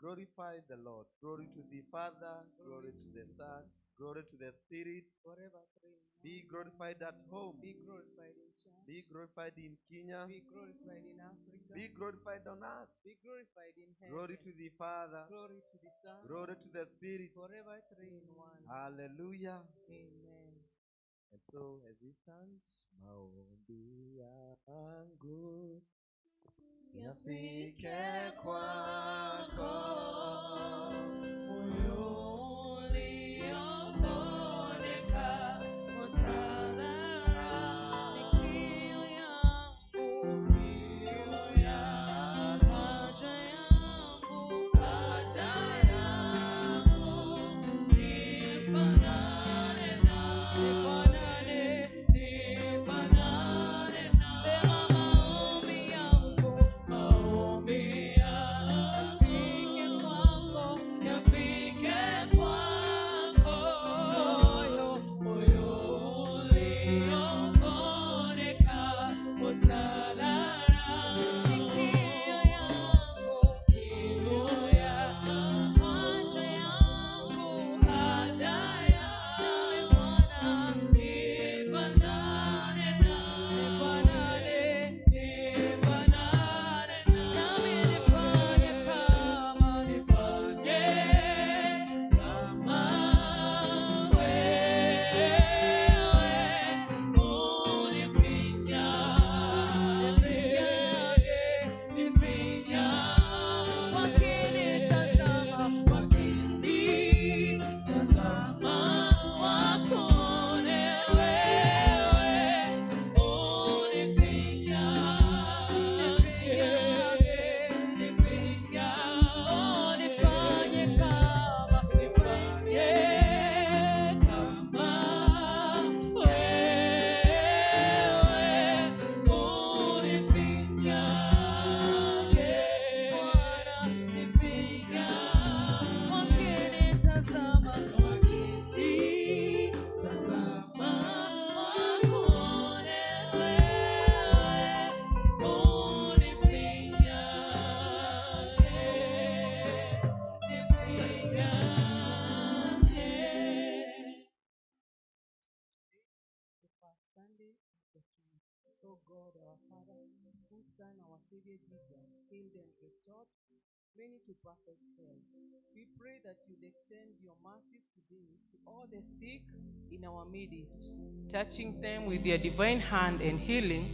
Glorify the Lord. Glory to the Father, glory to the Son, glory to the Spirit. Forever three. Be glorified at home. Be glorified in church. Be glorified in Kenya. Be glorified in Africa. Be glorified on earth. Be glorified in heaven. Glory to the Father. Glory to the Son. Glory to the Spirit. Forever three in one. Hallelujah. Amen. And so as we stand, maombi yangu yafike kwako, moyo uliobondeka, utadhara ni kiu yangu, haja yangu, nifanane nifanane, sema maombi yangu, yafike kwako, moyo uliobondeka, utadhara ni kiu yangu, haja yangu, nami Bwana nifanane nami, nifanye kama wewe, unifinya, wakinitazama, wakuone wewe, unifinya, nifanye kama Sunday, O God, our Father, whose Son, our Savior Jesus, healed and restored many to perfect health. We pray that you'd extend your mercies today to all the sick in our midst, touching them with your divine hand and healing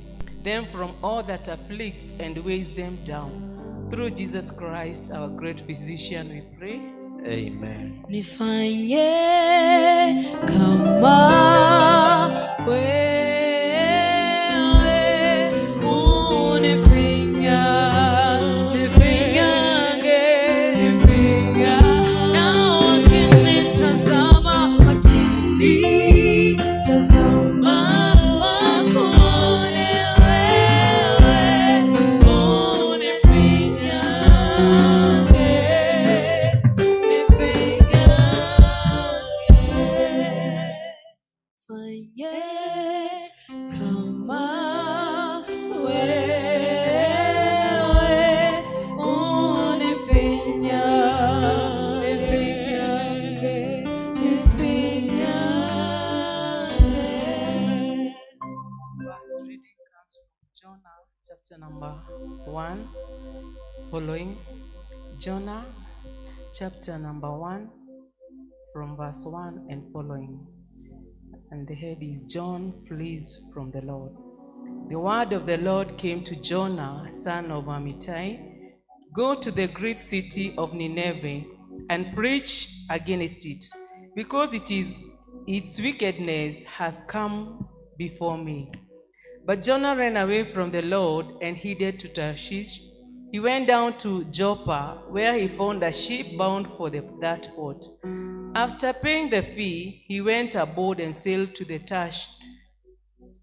them from all that afflicts and weighs them down. Through Jesus Christ, our great physician, we pray. Amen. Nifanye kama wewe, nifinya, na wakinitazama, wakuone wewe, unifinyange, fanye kama wewe, unifinyange. First reading comes from Jonah chapter number 1 following. Jonah chapter number 1 from verse 1 and following. And the head is John flees from the Lord. The word of the Lord came to Jonah, son of Amittai. Go to the great city of Nineveh and preach against it, because its wickedness has come before me. But Jonah ran away from the Lord and headed to Tarshish. He went down to Joppa, where he found a ship bound for that port. After paying the fee, he went aboard and sailed to the Tash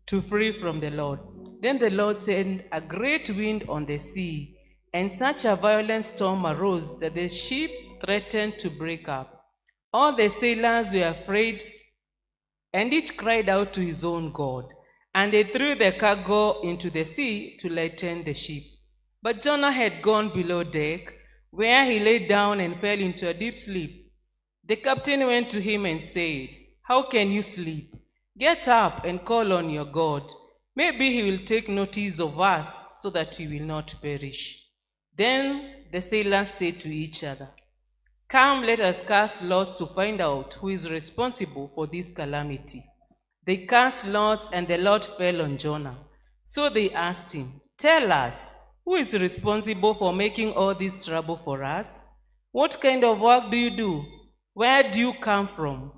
to flee from the Lord. Then the Lord sent a great wind on the sea, and such a violent storm arose that the ship threatened to break up. All the sailors were afraid, and each cried out to his own God. And they threw the cargo into the sea to lighten the ship. But Jonah had gone below deck where he lay down and fell into a deep sleep. The captain went to him and said, "How can you sleep? Get up and call on your God. Maybe he will take notice of us so that we will not perish." Then the sailors said to each other, "Come, let us cast lots to find out who is responsible for this calamity." They cast lots, and the lot fell on Jonah. So they asked him, "Tell us, who is responsible for making all this trouble for us? What kind of work do you do? Where do you come from?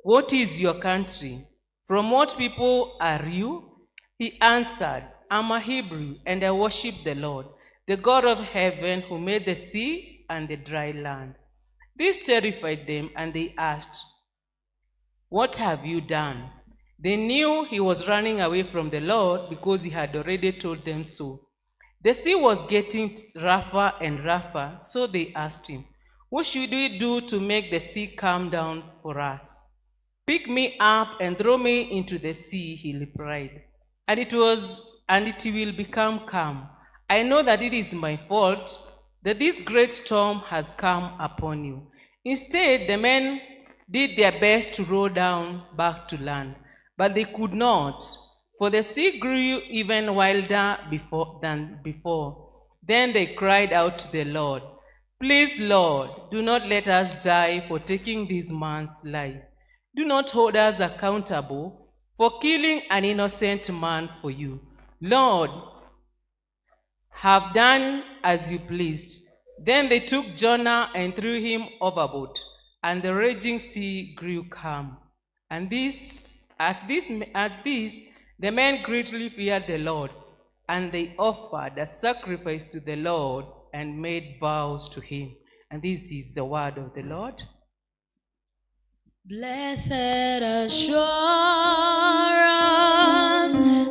What is your country? From what people are you?" He answered, "I'm a Hebrew, and I worship the Lord, the God of heaven, who made the sea and the dry land." This terrified them, and they asked, "What have you done?" They knew he was running away from the Lord because he had already told them so. The sea was getting rougher and rougher, so they asked him, "What should we do to make the sea calm down for us?" "Pick me up and throw me into the sea," he replied, and it will become calm. I know that it is my fault that this great storm has come upon you." Instead, the men did their best to row down back to land, but they could not, for the sea grew even wilder than before. Then they cried out to the Lord, "Please, Lord, do not let us die for taking this man's life. Do not hold us accountable for killing an innocent man for you. Lord, have done as you pleased." Then they took Jonah and threw him overboard, and the raging sea grew calm. And at this, the men greatly feared the Lord, and they offered a sacrifice to the Lord and made vows to him. And this is the word of the Lord. Blessed assurance,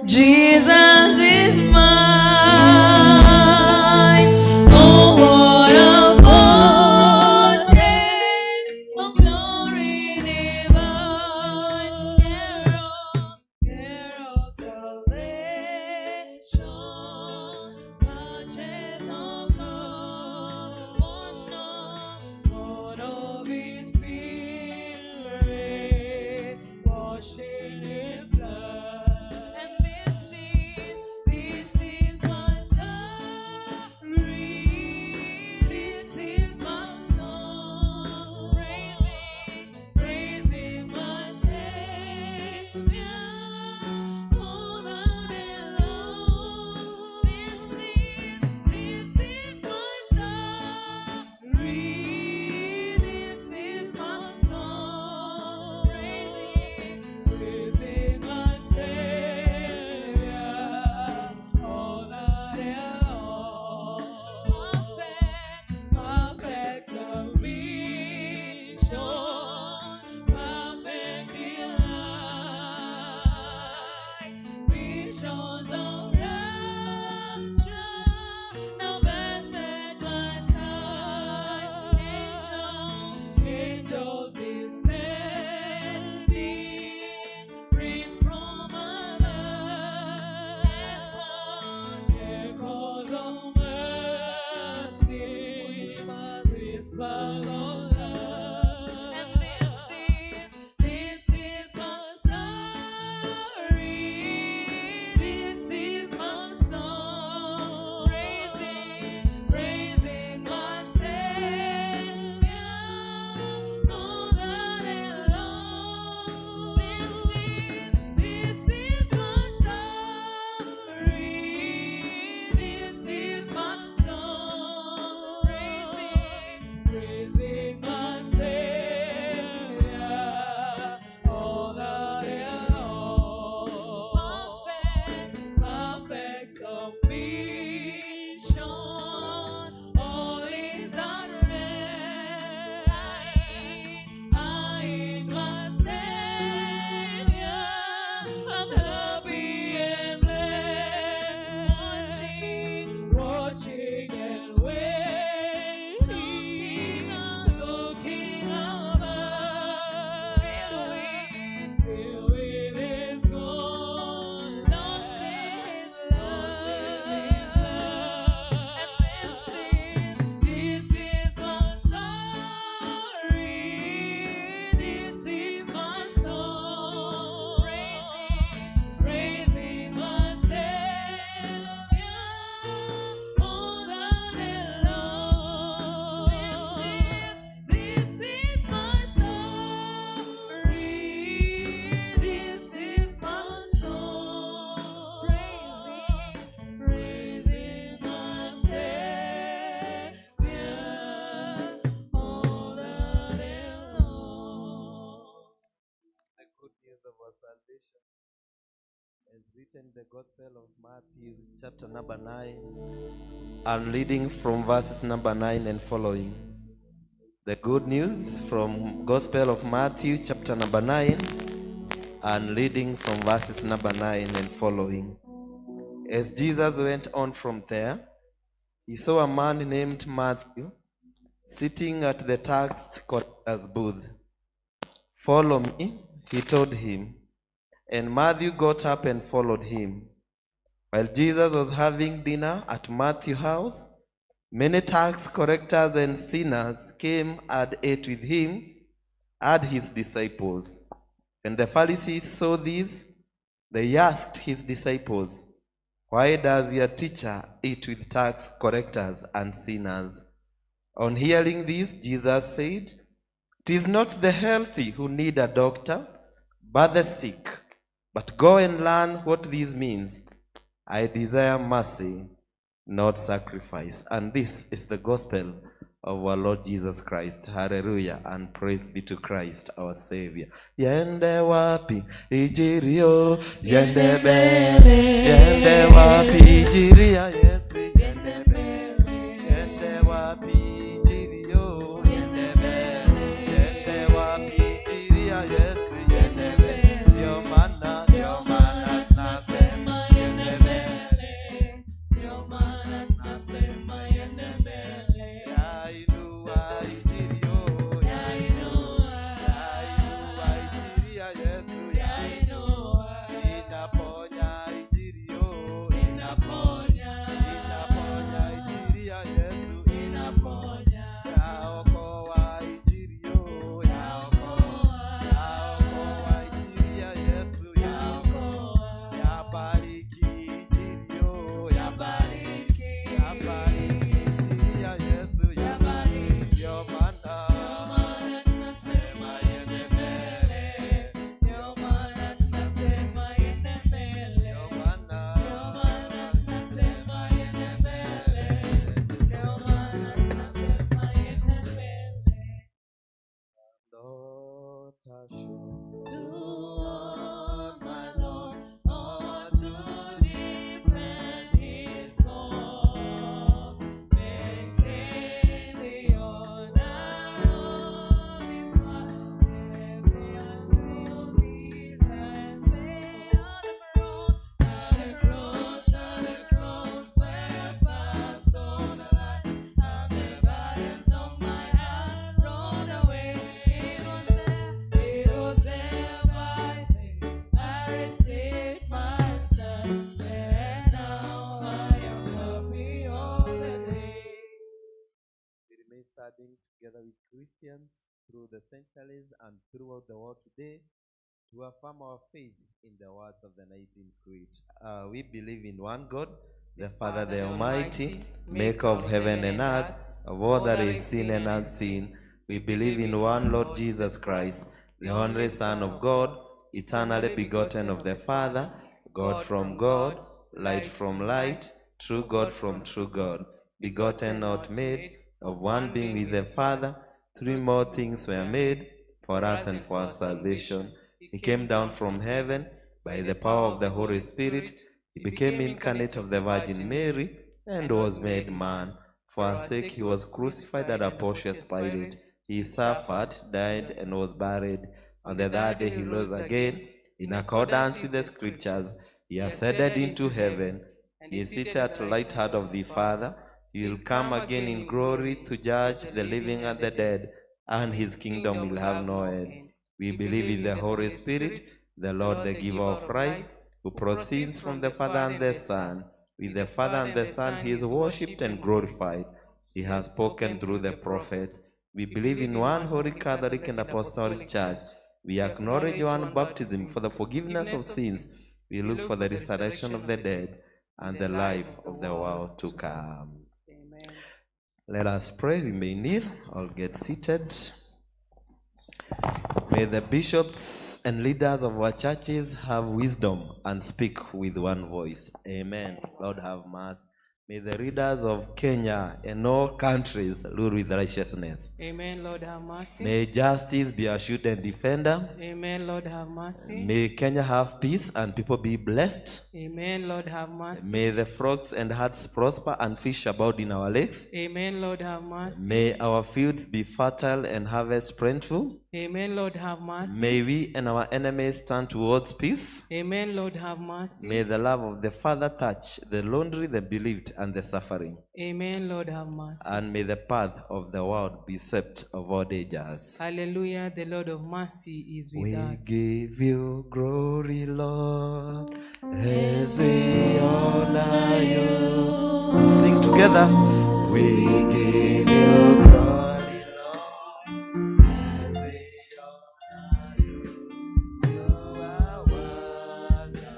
Jesus is mine. Oh, what a foretaste of glory divine, heir of salvation, purchase of love, born of His Spirit, washed in His blood, and this is salvation is written in the Gospel of Matthew, chapter number 9. I'm reading from verses number 9 and following. The good news from Gospel of Matthew, chapter number 9, and reading from verses number 9 and following. As Jesus went on from there, he saw a man named Matthew sitting at the tax collector's booth. "Follow me," he told him. And Matthew got up and followed him. While Jesus was having dinner at Matthew's house, many tax collectors and sinners came and ate with him and his disciples. When the Pharisees saw this, they asked his disciples, "Why does your teacher eat with tax collectors and sinners?" On hearing this, Jesus said, "It is not the healthy who need a doctor, but the sick. But go and learn what this means. I desire mercy, not sacrifice." And this is the gospel of our Lord Jesus Christ. Hallelujah, and praise be to Christ our Savior. Yende wapi ijirio, yende bele, yende wapi ijiria, yes, yende bele, yende wapi ijirio, yende bele, yende wapi ijiria, yes, yende bele, ndio maana tunasema yende bele, ndio maana tunasema yende bele. Yainua ijirio, yainua ijiria, Yesu yainua, inaponya ijirio, inaponya ijiria, Yesu inaponya, yaokoa ijirio, yaokoa ijiria, Yesu yaokoa, yabariki ijirio, yabariki ijiria, Yesu yabariki. Ndio maana tunasema yende mbele, ndio maana tunasema yende mbele, ndio maana tunasema yende mbele, ndio maana tunasema yende mbele. Lord, to all my Lord, or to defend his cause, maintain the honor of his life. Every eye still these hands lay on the cross, where fast all the light, and the burdens of my heart rolled away. It was there by faith I received my son, and now I am happy all the day. We remain studying together with Christians through the centuries and throughout the world today to affirm our faith in the words of the 19th Creed. We believe in one God, the Father, the Almighty, maker of heaven and earth, of all that is seen and unseen. We believe in one Lord Jesus Christ, the only Son of God, eternally begotten of the Father, God from God, light from light, true God from true God, begotten, not made, of one being with the Father. Three more things were made for us and for our salvation. He came down from heaven by the power of the Holy Spirit. He became incarnate of the Virgin Mary and was made man. For our sake he was crucified under Pontius Pilate. He suffered, died, and was buried. On the third day he rose again. In accordance with the Scriptures, he ascended into heaven. He is seated at the right hand of the Father. He will come again in glory to judge the living and the dead, and his kingdom will have no end. We believe in the Holy Spirit, the Lord, the giver of life, who proceeds from the Father and the Son. With the Father and the Son he is worshipped and glorified. He has spoken through the prophets. We believe in one holy Catholic and Apostolic Church. We acknowledge one baptism for the forgiveness of sins. We look for the resurrection of the dead and the life of the world to come. Amen. Let us pray. We may kneel or get seated. May the bishops and leaders of our churches have wisdom and speak with one voice. Amen. Lord have mercy. May the leaders of Kenya and all countries rule with righteousness. Amen, Lord, have mercy. May justice be our shield and defender. Amen, Lord, have mercy. May Kenya have peace and people be blessed. Amen, Lord, have mercy. May the frogs and hearts prosper and fish abound in our lakes. Amen, Lord, have mercy. May our fields be fertile and harvest plentiful. Amen, Lord, have mercy. May we and our enemies turn towards peace. Amen, Lord, have mercy. May the love of the Father touch the lonely, the bereaved, and the suffering. Amen, Lord, have mercy. And may the path of the world be swept of all dangers. Hallelujah, the Lord of mercy is with We us. give you glory, Lord, as we honor you. Sing together. We give you glory, Lord, as we honor you. You are wonderful. You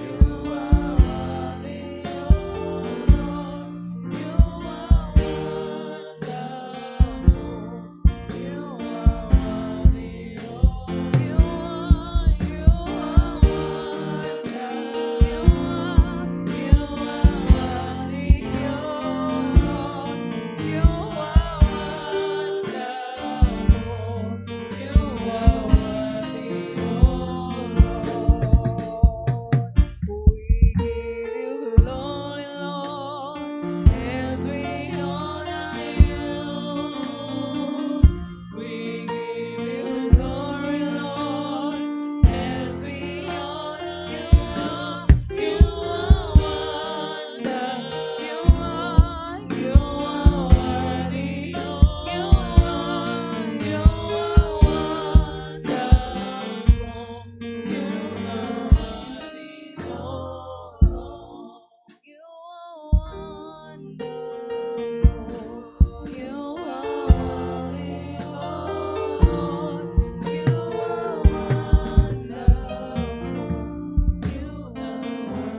are worthy, oh Lord. You are wonderful. You are worthy, oh you are wonderful. You are worthy, oh Lord. You are wonderful. You are worthy, oh Lord. We give you glory, Lord, as we honor you. We give you glory, Lord, as we honor you. You are wonderful. You are worthy. You are wonderful. You are worthy, oh Lord. You are wonderful. You are worthy, oh Lord. You are wonderful. You are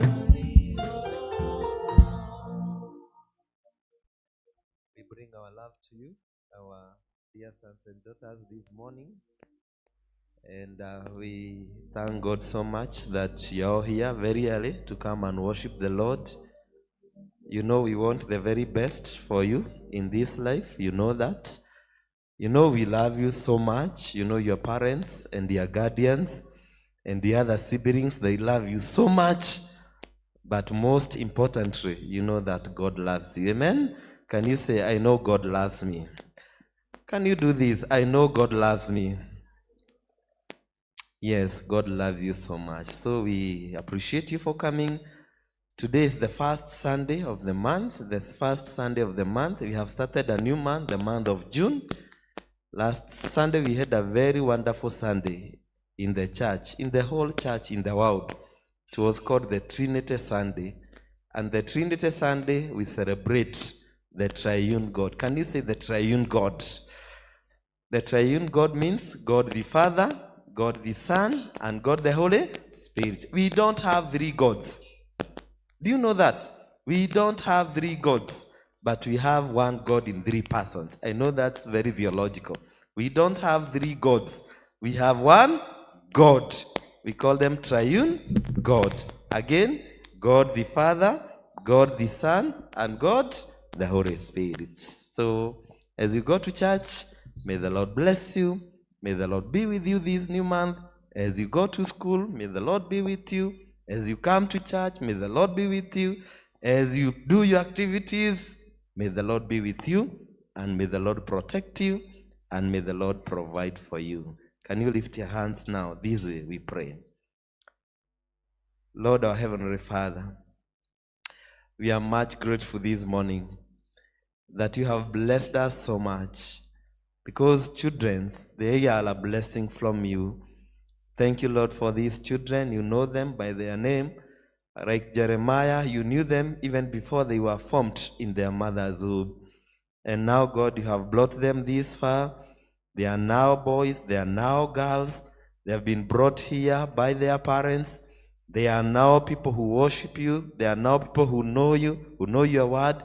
worthy, oh Lord. We bring our love to you, our dear sons and daughters, this morning. And we thank God so much that you're here very early to come and worship the Lord. You know we want the very best for you in this life. You know that. You know we love you so much. You know your parents and their guardians and the other siblings, they love you so much. But most importantly, you know that God loves you. Amen? Can you say, I know God loves me? Can you do this? I know God loves me. Yes, God loves you so much. So we appreciate you for coming. Today is the first Sunday of the month. The first Sunday of the month. We have started a new month, the month of June. Last Sunday we had a very wonderful Sunday in the church, in the whole church in the world. It was called the Trinity Sunday. And the Trinity Sunday, we celebrate the triune God. Can you say the triune God? The triune God means God the Father, God the Son, and God the Holy Spirit. We don't have three gods. Do you know that? We don't have three gods, but we have one God in three persons. I know that's very theological. We don't have three gods. We have one God. We call them triune God. Again, God the Father, God the Son, and God the Holy Spirit. So, as you go to church, may the Lord bless you. May the Lord be with you this new month. As you go to school, may the Lord be with you. As you come to church, may the Lord be with you. As you do your activities, may the Lord be with you. And may the Lord protect you. And may the Lord provide for you. Can you lift your hands now? This way we pray. Lord, our Heavenly Father, we are much grateful this morning that you have blessed us so much. Because children, they are a blessing from you. Thank you, Lord, for these children. You know them by their name. Like Jeremiah, you knew them even before they were formed in their mother's womb. And now, God, you have brought them this far. They are now boys. They are now girls. They have been brought here by their parents. They are now people who worship you. They are now people who know you, who know your word.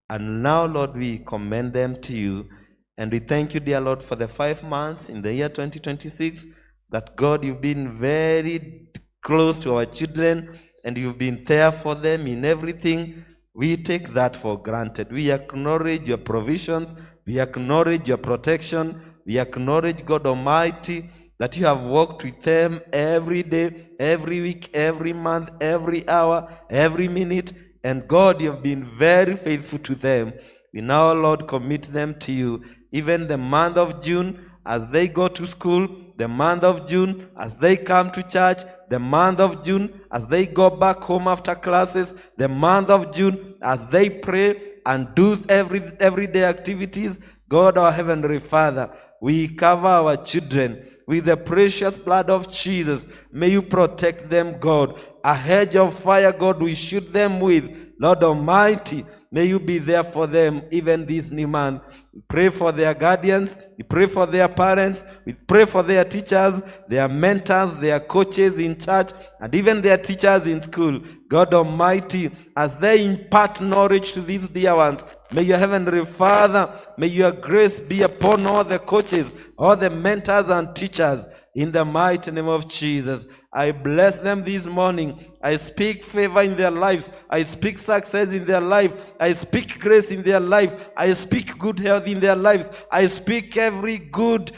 And now, Lord, we commend them to you. And we thank you, dear Lord, for the 5 months in the year 2026 that, God, you've been very close to our children and you've been there for them in everything. We take that for granted. We acknowledge your provisions. We acknowledge your protection. We acknowledge, God Almighty, that you have walked with them every day, every week, every month, every hour, every minute. And God, you have been very faithful to them. We now, Lord, commit them to you. Even the month of June, as they go to school, the month of June, as they come to church, the month of June, as they go back home after classes, the month of June, as they pray and do everyday activities. God, our Heavenly Father, we cover our children with the precious blood of Jesus. May you protect them, God. A hedge of fire, God, we shoot them with. Lord Almighty, may you be there for them even this new month. We pray for their guardians. We pray for their parents. We pray for their teachers, their mentors, their coaches in church, and even their teachers in school. God Almighty, as they impart knowledge to these dear ones, may your Heavenly Father, may your grace be upon all the coaches, all the mentors and teachers. In the mighty name of Jesus, I bless them this morning. I speak favor in their lives. I speak success in their life. I speak grace in their life. I speak good health in their lives. I speak every good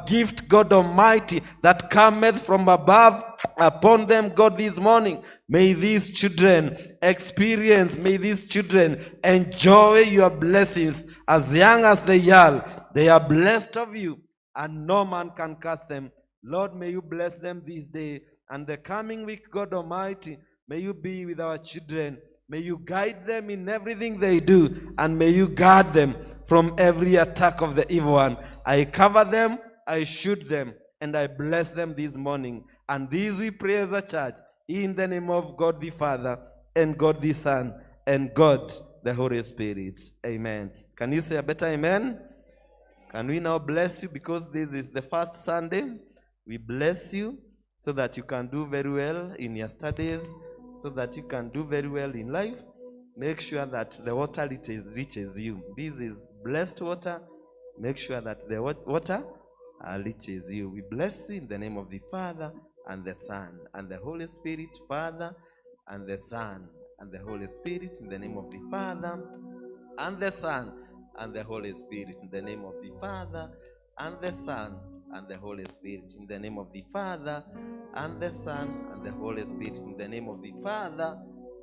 gift, God Almighty, that cometh from above upon them, God, this morning. May these children experience, may these children enjoy your blessings. As young as they are blessed of you, and no man can curse them. Lord, may you bless them this day and the coming week, God Almighty. May you be with our children. May you guide them in everything they do, and may you guard them from every attack of the evil one. I cover them, I shoot them, and I bless them this morning. And these we pray as a church in the name of God the Father, and God the Son, and God the Holy Spirit. Amen. Can you say a better amen? Can we now bless you, because this is the first Sunday? We bless you so that you can do very well in your studies, so that you can do very well in life. Make sure that the water reaches you. This is blessed water. Make sure that the water reaches you. We bless you in the name of the Father and the Son and the Holy Spirit. Father and the Son and the Holy Spirit, in the name of the Father and the Son and the Holy Spirit, in the name of the Father and the Son and the Holy Spirit, in the name of the Father and the Son and the Holy Spirit, in the name of the Father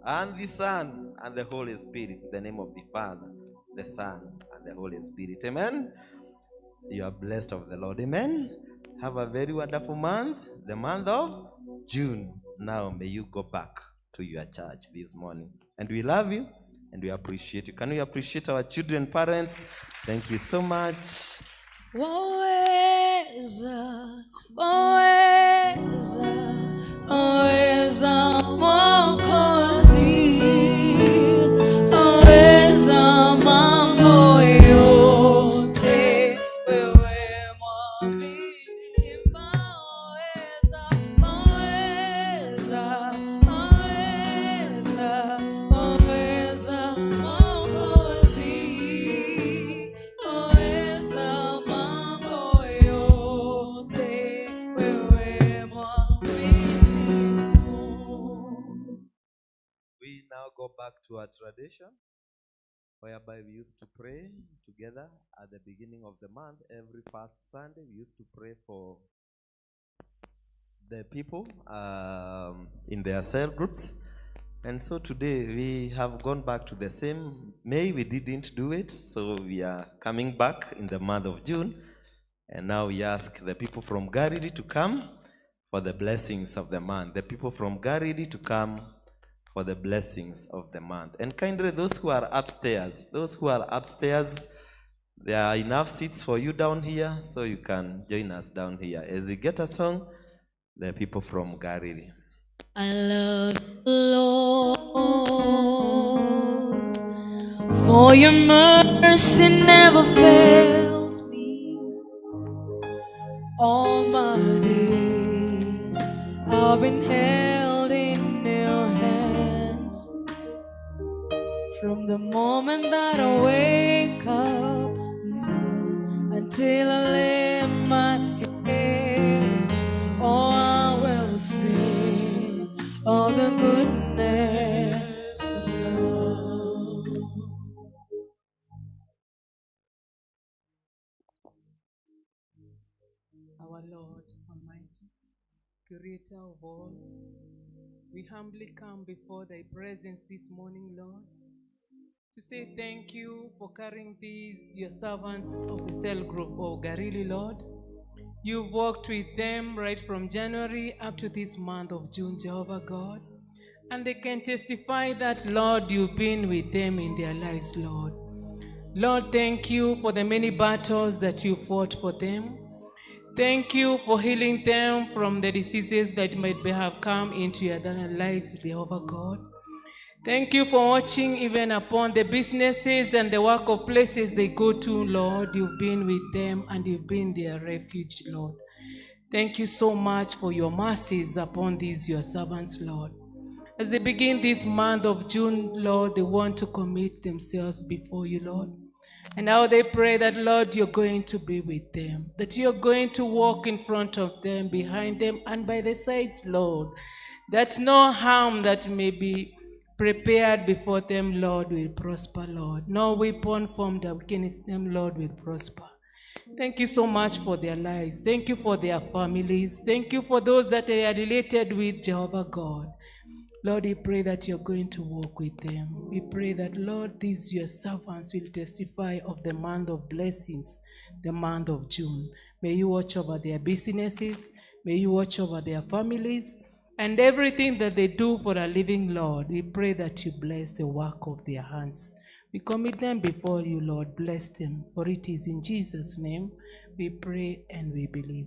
and the Son and the Holy Spirit, in the name of the Father, the Son and the Holy Spirit. Amen. You are blessed of the Lord. Amen. Have a very wonderful month, the month of June. Now may you go back to your church this morning. And we love you and we appreciate you. Can we appreciate our children, parents? Thank you so much. Waweza, waweza, waweza Mwokozi, waweza mambo yote, wewe mwaminifu, waweza, waweza, waweza, waweza Mwokozi, waweza mambo yote, wewe mwaminifu. We now go back to our tradition, whereby we used to pray together at the beginning of the month. Every first Sunday, we used to pray for the people in their cell groups. And so today we have gone back to the same. May we didn't do it, so we are coming back in the month of June. And now we ask the people from Galilee to come for the blessings of the month. The people from Galilee to come for the blessings of the month. And kindly, those who are upstairs, there are enough seats for you down here, so you can join us down here as we get a song, the people from Galilee. I love you, Lord, for your mercy never fails me. All my days I've been held in your hands. From the moment that I wake up until I lay my head, oh, I will sing all the goodness our Lord Almighty, Creator of all, we humbly come before Thy presence this morning, Lord, to say thank you for carrying these, your servants of the cell group of Garili, Lord. You've walked with them right from January up to this month of June, Jehovah God. And they can testify that, Lord, you've been with them in their lives, Lord. Lord, thank you for the many battles that you fought for them. Thank you for healing them from the diseases that might have come into their lives, Jehovah God. Thank you for watching even upon the businesses and the work of places they go to, Lord. You've been with them and you've been their refuge, Lord. Thank you so much for your mercies upon these, your servants, Lord. As they begin this month of June, Lord, they want to commit themselves before you, Lord. And now they pray that, Lord, you're going to be with them, that you're going to walk in front of them, behind them, and by the sides, Lord, that no harm that may be prepared before them, Lord, will prosper, Lord. No weapon formed against them, Lord, will prosper. Thank you so much for their lives. Thank you for their families. Thank you for those that they are related with, Jehovah God. Lord, we pray that you're going to walk with them. We pray that, Lord, these your servants will testify of the month of blessings, the month of June. May you watch over their businesses. May you watch over their families and everything that they do for a living, Lord. We pray that you bless the work of their hands. We commit them before you, Lord. Bless them, for it is in Jesus' name we pray and we believe.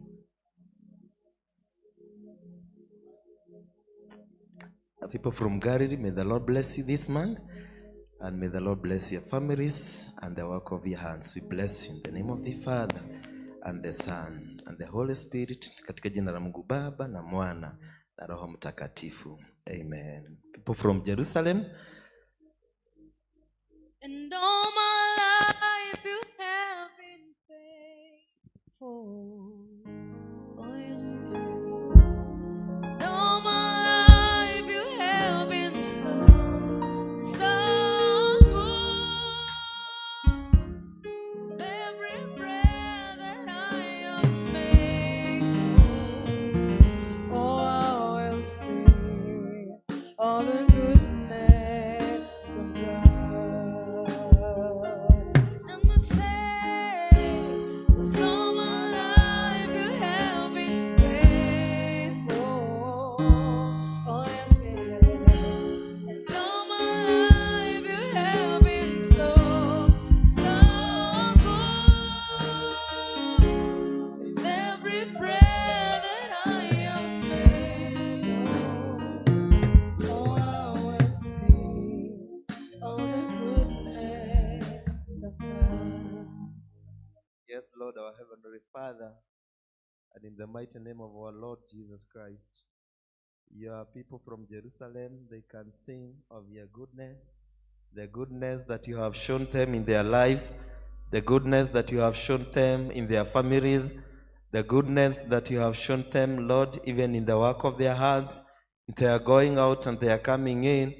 People from Galilee, may the Lord bless you this month, and may the Lord bless your families and the work of your hands. We bless you in the name of the Father and the Son and the Holy Spirit, katika jina la Mungu Baba na Mwana na Roho Mtakatifu. Amen. People from Jerusalem. And all my life you have been faithful. Oh, yes, you have. And all my life you have been so, so good. With every breath that I am making, oh, I will sing all the goodness of God. And I say, 'cause all my life you have been faithful. Oh, yes, you have. And all my life you have been so, so good. With every breath that I am making, oh, I will sing all the goodness of God. Yes, Lord, our Heavenly Father, and in the mighty name of our Lord Jesus Christ, your people from Jerusalem, they can sing of your goodness, the goodness that you have shown them in their lives, the goodness that you have shown them in their families, the goodness that you have shown them, Lord, even in the work of their hands. They are going out and they are coming in.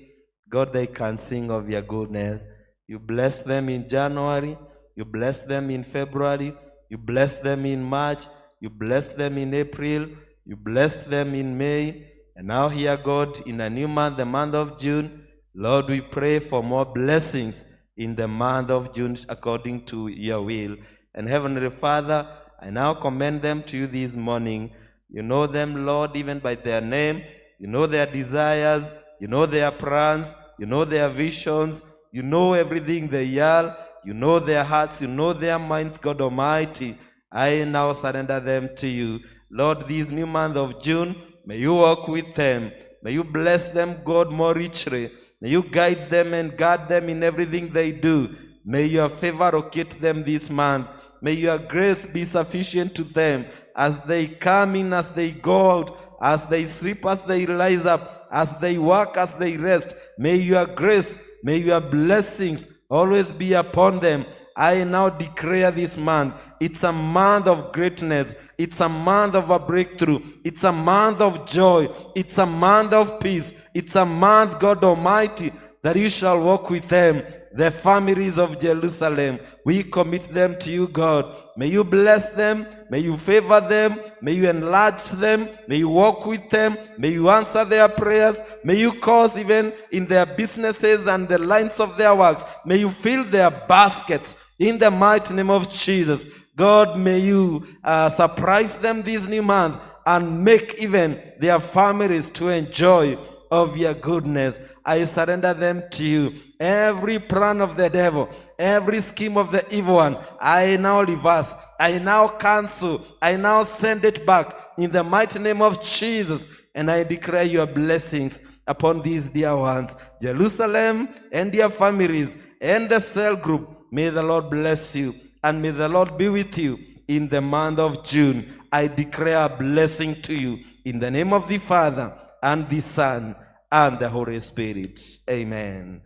God, they can sing of your goodness. You blessed them in January. You blessed them in February. You blessed them in March. You blessed them in April. You blessed them in May. And now here, God, in a new month, the month of June, Lord, we pray for more blessings in the month of June according to your will. And Heavenly Father, I now commend them to you this morning. You know them, Lord, even by their name. You know their desires. You know their plans. You know their visions. You know everything they are. You know their hearts. You know their minds, God Almighty. I now surrender them to you. Lord, this new month of June, may you walk with them. May you bless them, God, more richly. May you guide them and guard them in everything they do. May your favor locate them this month. May your grace be sufficient to them as they come in, as they go out, as they sleep, as they rise up, as they work, as they rest. May your grace, may your blessings always be upon them. I now declare this month, it's a month of greatness. It's a month of a breakthrough. It's a month of joy. It's a month of peace. It's a month, God Almighty, that you shall walk with them. The families of Jerusalem, we commit them to you, God. May you bless them, may you favor them, may you enlarge them, may you walk with them, may you answer their prayers, may you cause even in their businesses and the lines of their works, may you fill their baskets in the mighty name of Jesus. God, may you surprise them this new month and make even their families to enjoy of your goodness. I surrender them to you. Every plan of the devil, every scheme of the evil one, I now reverse, I now cancel, I now send it back in the mighty name of Jesus, and I declare your blessings upon these dear ones, Jerusalem and their families and the cell group. May the Lord bless you, and may the Lord be with you in the month of June. I declare a blessing to you in the name of the Father and the Son and the Holy Spirit. Amen.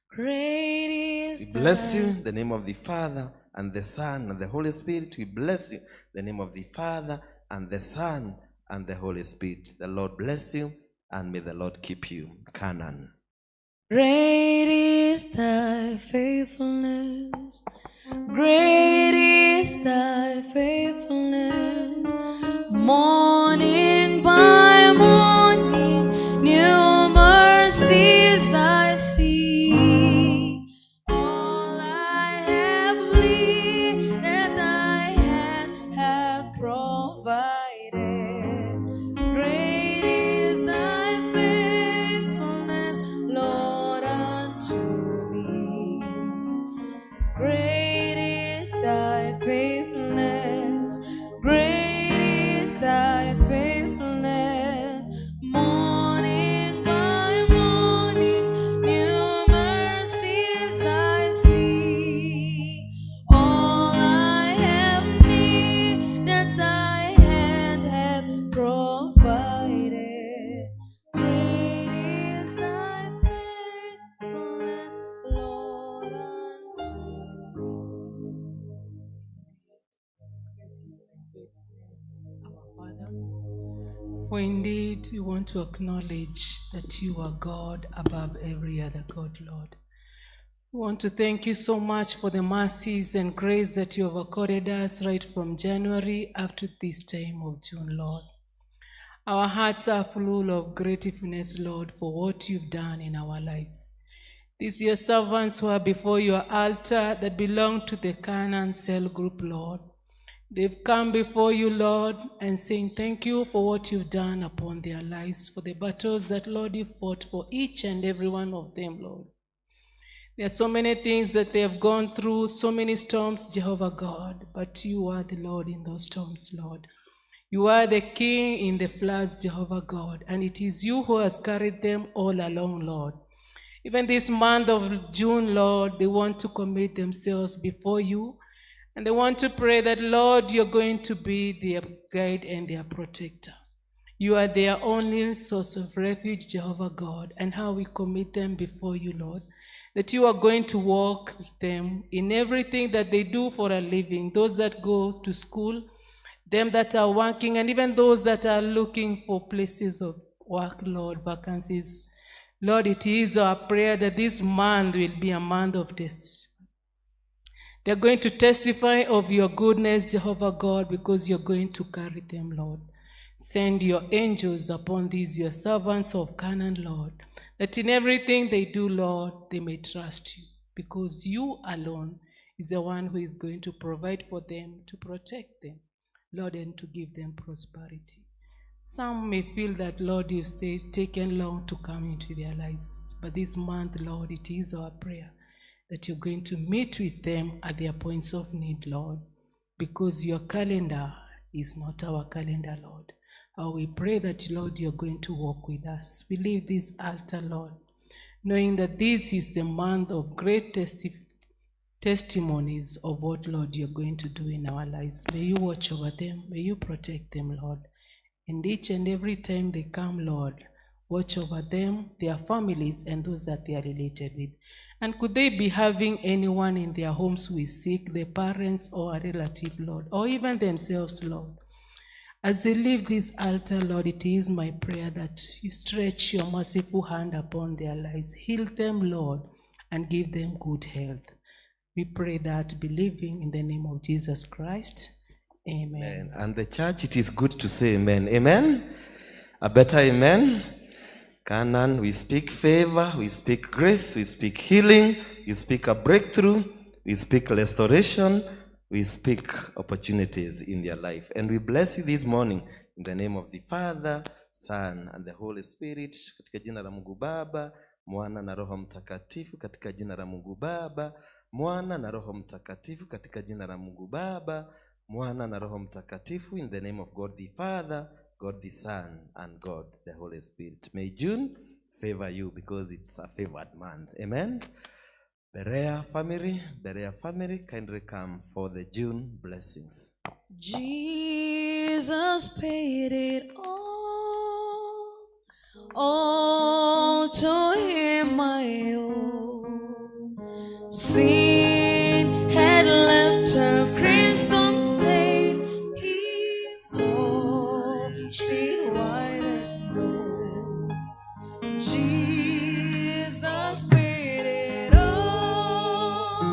Great is We bless you in the name of the Father and the Son and the Holy Spirit. We bless you in the name of the Father and the Son and the Holy Spirit. The Lord bless you, and may the Lord keep you. Canaan. Great is thy faithfulness. Great is thy faithfulness. Morning by morning, new mercies I see. All I have needed, thy hand hath provided. Great is thy faithfulness, Lord, unto me. Great is thy faithfulness. Great is thy faithfulness. Morning by morning, new mercies I see. All I have needed, thy hand hath provided. Great is thy faithfulness, Lord, unto For indeed, we want to acknowledge that you are God above every other God, Lord. We want to thank you so much for the mercies and grace that you have accorded us right from January up to this time of June, Lord. Our hearts are full of gratefulness, Lord, for what you've done in our lives. These your servants who are before your altar that belong to the Canaan Cell Group, Lord. They've come before you, Lord, and saying thank you for what you've done upon their lives, for the battles that, Lord, you fought for each and every one of them, Lord. There are so many things that they have gone through, so many storms, Jehovah God, but you are the Lord in those storms, Lord. You are the King in the floods, Jehovah God, and it is you who has carried them all along, Lord. Even this month of June, Lord, they want to commit themselves before you, and they want to pray that, Lord, you're going to be their guide and their protector. You are their only source of refuge, Jehovah God, and how we commit them before you, Lord, that you are going to walk with them in everything that they do for a living, those that go to school, them that are working, and even those that are looking for places of work, Lord, vacancies. Lord, it is our prayer that this month will be a month of testimony. They're going to testify of your goodness, Jehovah God, because you're going to carry them, Lord. Send your angels upon these, your servants of Canaan, Lord, that in everything they do, Lord, they may trust you, because you alone is the one who is going to provide for them, to protect them, Lord, and to give them prosperity. Some may feel that, Lord, you've taken long to come into their lives, but this month, Lord, it is our prayer that you're going to meet with them at their points of need, Lord, because your calendar is not our calendar, Lord. We pray that, Lord, you're going to walk with us. We leave this altar, Lord, knowing that this is the month of great testimonies of what, Lord, you're going to do in our lives. May you watch over them. May you protect them, Lord. And each and every time they come, Lord, watch over them, their families, and those that they are related with. And could they be having anyone in their homes who is sick, their parents or a relative, Lord, or even themselves, Lord? As they leave this altar, Lord, it is my prayer that you stretch your merciful hand upon their lives. Heal them, Lord, and give them good health. We pray that believing in the name of Jesus Christ. Amen. And the church, it is good to say amen. Amen. A better amen. Canaan, we speak favor, we speak grace, we speak healing, we speak a breakthrough, we speak restoration, we speak opportunities in their life. And we bless you this morning in the name of the Father, Son, and the Holy Spirit. Katika jina la Mungu Baba, Mwana na Roho Mtakatifu. Katika jina la Mungu Baba, Mwana na Roho Mtakatifu. Katika jina la Mungu Baba, Mwana na Roho Mtakatifu. In the name of God the Father, God the Son, and God the Holy Spirit. May June favor you because it's a favored month. Amen. Berea family, kindly come for the June blessings. Jesus paid it all to him I owe. Sin had left her crimson stain, he washed it white as snow. Jesus paid it all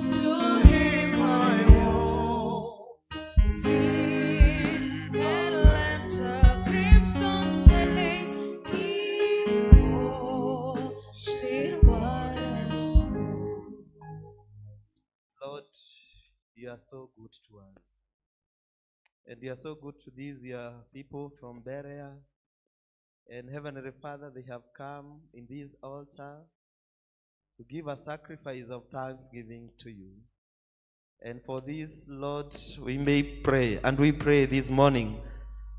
to him I owe. Sin had left her crimson stain, he washed it white as snow. Lord, you are so good to us. And you are so good to these your people from Berea. And Heavenly Father, they have come in this altar to give a sacrifice of thanksgiving to you. And for this, Lord, we may pray, and we pray this morning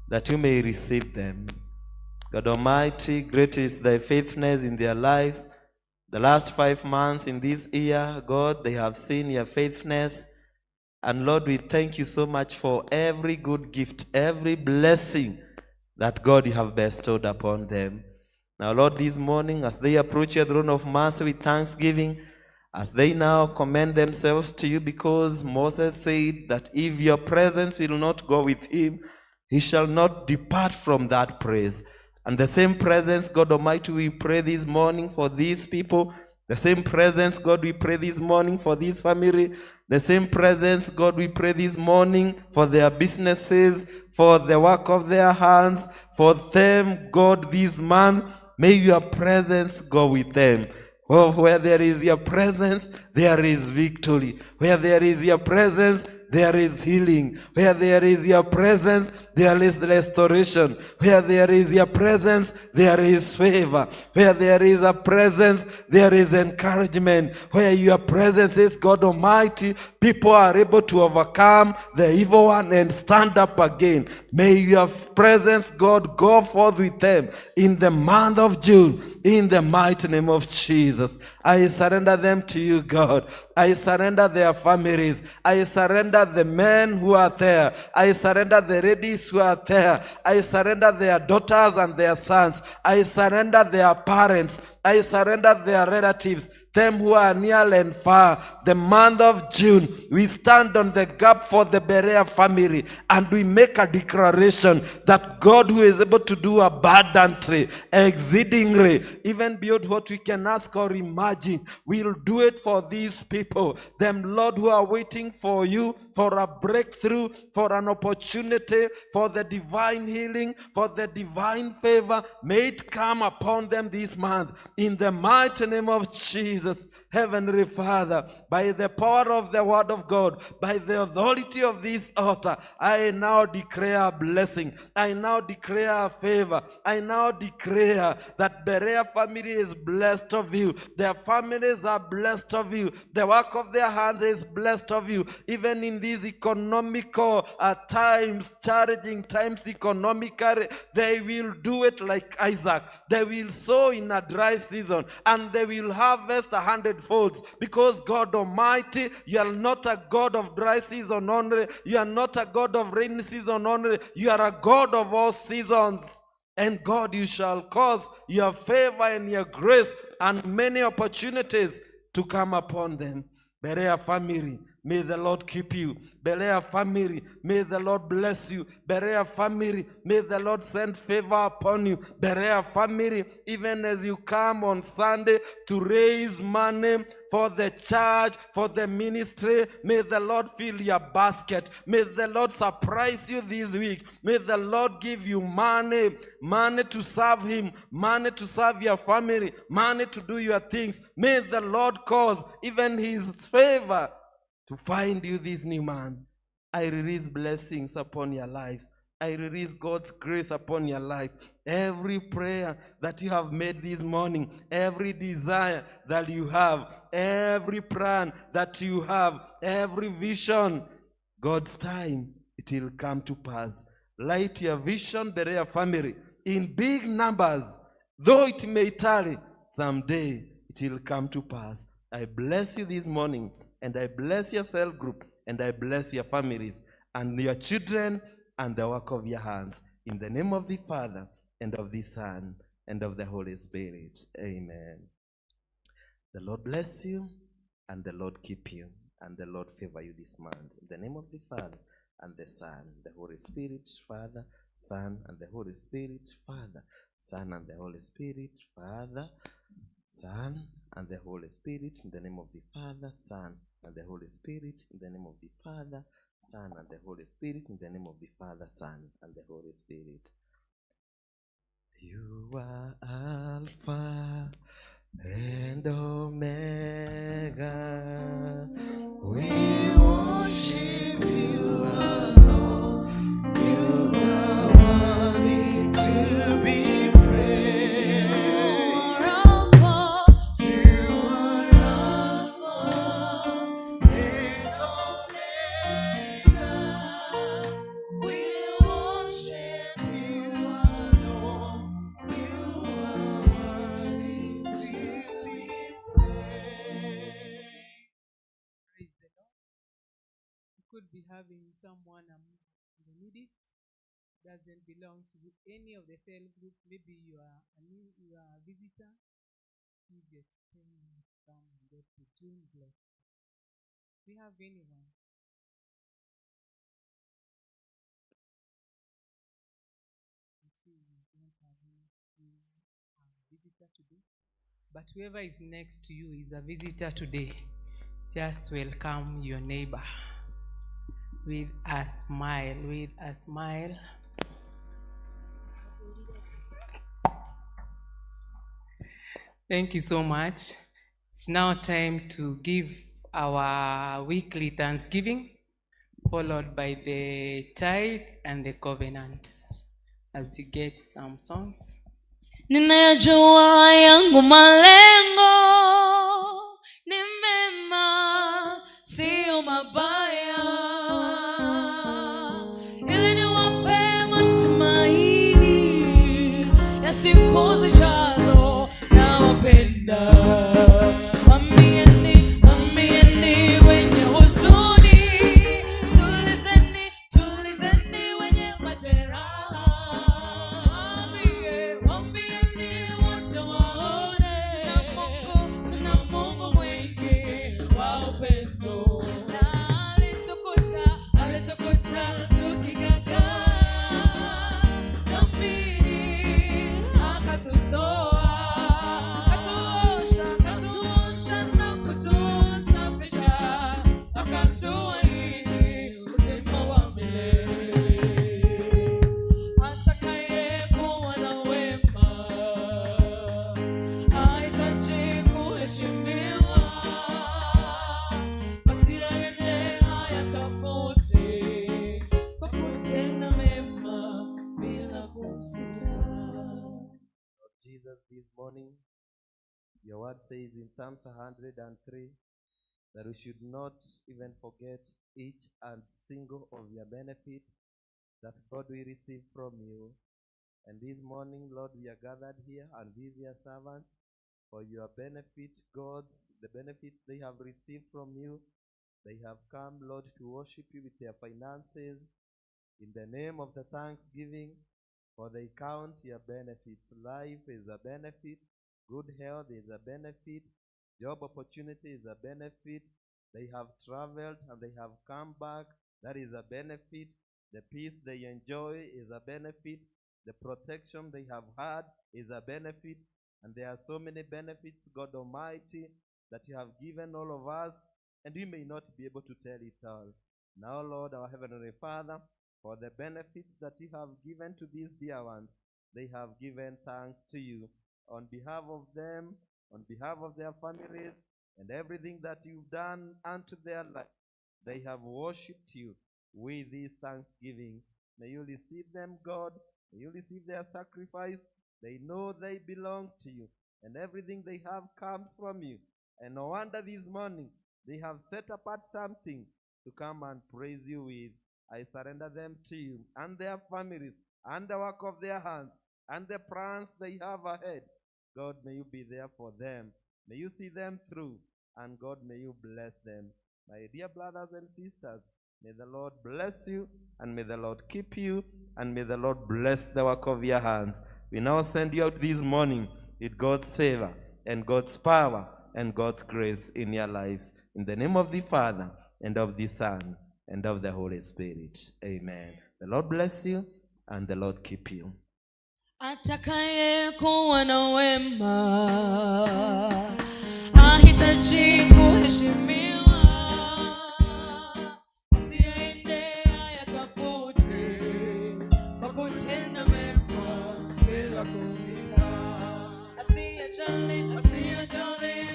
that you may receive them. God Almighty, great is thy faithfulness in their lives. The last 5 months in this year, God, they have seen your faithfulness. And Lord, we thank you so much for every good gift, every blessing that God you have bestowed upon them. Now, Lord, this morning, as they approach your throne of mercy with thanksgiving, as they now commend themselves to you, because Moses said that if your presence will not go with him, he shall not depart from that praise. And the same presence, God Almighty, we pray this morning for these people. The same presence, God, we pray this morning for this family. The same presence, God, we pray this morning for their businesses, for the work of their hands, for them, God, this month. May your presence go with them. Oh, where there is your presence, there is victory. Where there is your presence, there is healing. Where there is your presence, there is restoration. Where there is your presence, there is favor. Where there is a presence, there is encouragement. Where your presence is, God Almighty, people are able to overcome the evil one and stand up again. May your presence, God, go forth with them in the month of June, in the mighty name of Jesus. I surrender them to you, God. I surrender their families. I surrender the men who are there. I surrender the ladies who are there. I surrender their daughters and their sons. I surrender their parents. I surrender their relatives, them who are near and far. The month of June, we stand on the gap for the Berea family, and we make a declaration that God, who is able to do abundantly, exceedingly, even beyond what we can ask or imagine, will do it for these people. Them, Lord, who are waiting for you for a breakthrough, for an opportunity, for the divine healing, for the divine favor. May it come upon them this month. In the mighty name of Jesus, Heavenly Father, by the power of the word of God, by the authority of this altar, I now declare a blessing. I now declare a favor. I now declare that Berea family is blessed of you. Their families are blessed of you. The work of their hands is blessed of you. Even in these economical times, challenging times economically, they will do it like Isaac. They will sow in a dry season, and they will harvest 100-fold, because God Almighty, you are not a God of dry season only. You are not a God of rainy season only. You are a God of all seasons. And God, you shall cause your favor and your grace and many opportunities to come upon them. Berea family, may the Lord keep you. Berea family, may the Lord bless you. Berea family, may the Lord send favor upon you. Berea family, even as you come on Sunday to raise money for the church, for the ministry, may the Lord fill your basket. May the Lord surprise you this week. May the Lord give you money to serve Him, money to serve your family, money to do your things. May the Lord cause even His favor to find you this new man. I release blessings upon your lives. I release God's grace upon your life. Every prayer that you have made this morning, every desire that you have, every plan that you have, every vision, God's time, it will come to pass. Light your vision, Berea family, in big numbers. Though it may tarry, someday it will come to pass. I bless you this morning, and I bless your cell group, and I bless your families, and your children, and the work of your hands. In the name of the Father, and of the Son, and of the Holy Spirit. Amen. The Lord bless you, and the Lord keep you, and the Lord favor you this month. In the name of the Father, and the Son, the Holy Spirit, Father, Son, and the Holy Spirit, Father, Son, and the Holy Spirit, Father, Son, and the Holy Spirit, in the name of the Father, Son, and the Holy Spirit, in the name of the Father, Son, and the Holy Spirit, in the name of the Father, Son, and the Holy Spirit. You are Alpha and Omega. We worship you alone. You are worthy to be praised. You are Alpha and Omega. We worship you alone. You are worthy to be praised. Praise the Lord. You could be having someone in the Middle East, doesn't belong to any of the cell group. Maybe you are a visitor. You just come and get to June blessed. Do you have anyone? You see, you don't have any visitor today. But whoever is next to you is a visitor today. Just welcome your neighbor with a smile, with a smile. Thank you so much. It's now time to give our weekly Thanksgiving, followed by the tithe and the covenant. As you get some songs. Ninayajua yangu malengo ni mema, sio mabaya, ili niwape matumaini ya siku zijazo. Nawapenda, mwambieni wenye huzuni, tulizeni wenye majeraha. Mwambieni wote waone, tuna Mungu mwingi wa upendo. Na alitukuta tuking'ang'ana, dhambini akatutoa, katuosha na kutusafisha, akatuahidi uzima wa milele. Atakayekuwa na wema hahitaji kuheshimiwa, basi aende ayatafute kwa kutenda mema bila kusita. Lord Jesus, this morning, your word says in Psalms 103 that we should not even forget each and single of your benefit that God will receive from you. And this morning, Lord, we are gathered here and these your servants for your benefit, God's, the benefits they have received from you. They have come, Lord, to worship you with their finances in the name of the thanksgiving, for they count your benefits. Life is a benefit. Good health is a benefit. Job opportunity is a benefit. They have traveled and they have come back. That is a benefit. The peace they enjoy is a benefit. The protection they have had is a benefit. And there are so many benefits, God Almighty, that you have given all of us, and we may not be able to tell it all. Now, Lord, our Heavenly Father, for the benefits that you have given to these dear ones, they have given thanks to you on behalf of them, on behalf of their families, and everything that you've done unto their life. They have worshipped you with this thanksgiving. May you receive them, God. May you receive their sacrifice. They know they belong to you, and everything they have comes from you. And no wonder this morning they have set apart something to come and praise you with. I surrender them to you and their families and the work of their hands and the plans they have ahead. God, may you be there for them. May you see them through, and God, may you bless them. My dear brothers and sisters, may the Lord bless you, and may the Lord keep you, and may the Lord bless the work of your hands. We now send you out this morning with God's favor and God's power and God's grace in your lives. In the name of the Father, and of the Son, and of the Holy Spirit. Amen. The Lord bless you, and the Lord keep you. Atakaye kuwa na wema ahitaji kuheshimiwa, asiende ayatafute kwa kutenda mema bila kusita, asiyejali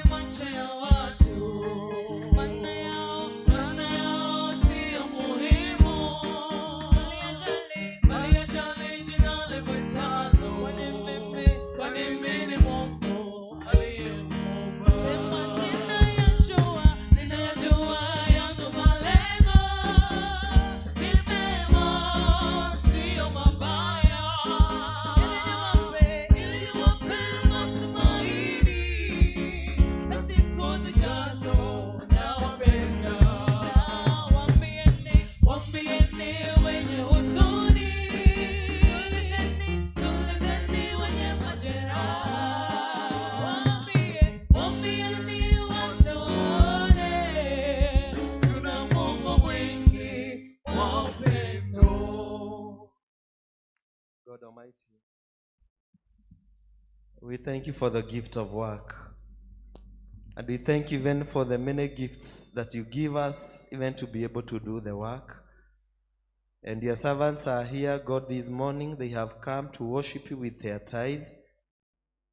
macho ya watu, maana yao sio muhimu, bali ajali jina lipitalo, kwani mimi ni Mungu aliyemuumba. Sema ninayajua yangu malengo ni mema, sio mabaya, ili niwape matumaini na siku zijazo. Nawapenda. Waambieni wenye huzuni, tulizeni wenye majeraha. Waambieni wote waone, tuna Mungu mwingi wa upendo. God Almighty, we thank you for the gift of work. And we thank you even for the many gifts that you give us, even to be able to do the work. And your servants are here, God, this morning. They have come to worship you with their tithe.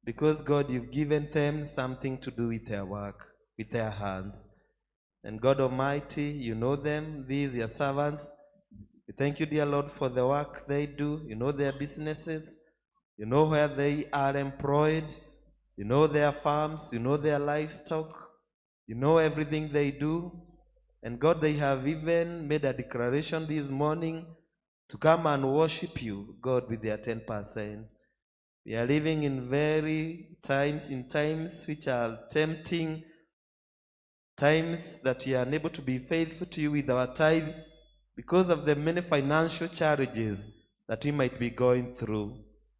Because, God, you've given them something to do with their work, with their hands. And God Almighty, you know them, these your servants. We thank you, dear Lord, for the work they do. You know their businesses. You know where they are employed. You know their farms. You know their livestock. You know everything they do. And God, they have even made a declaration this morning to come and worship you, God, with their 10%. We are living in times which are tempting, times that we are unable to be faithful to you with our tithe because of the many financial challenges that we might be going through.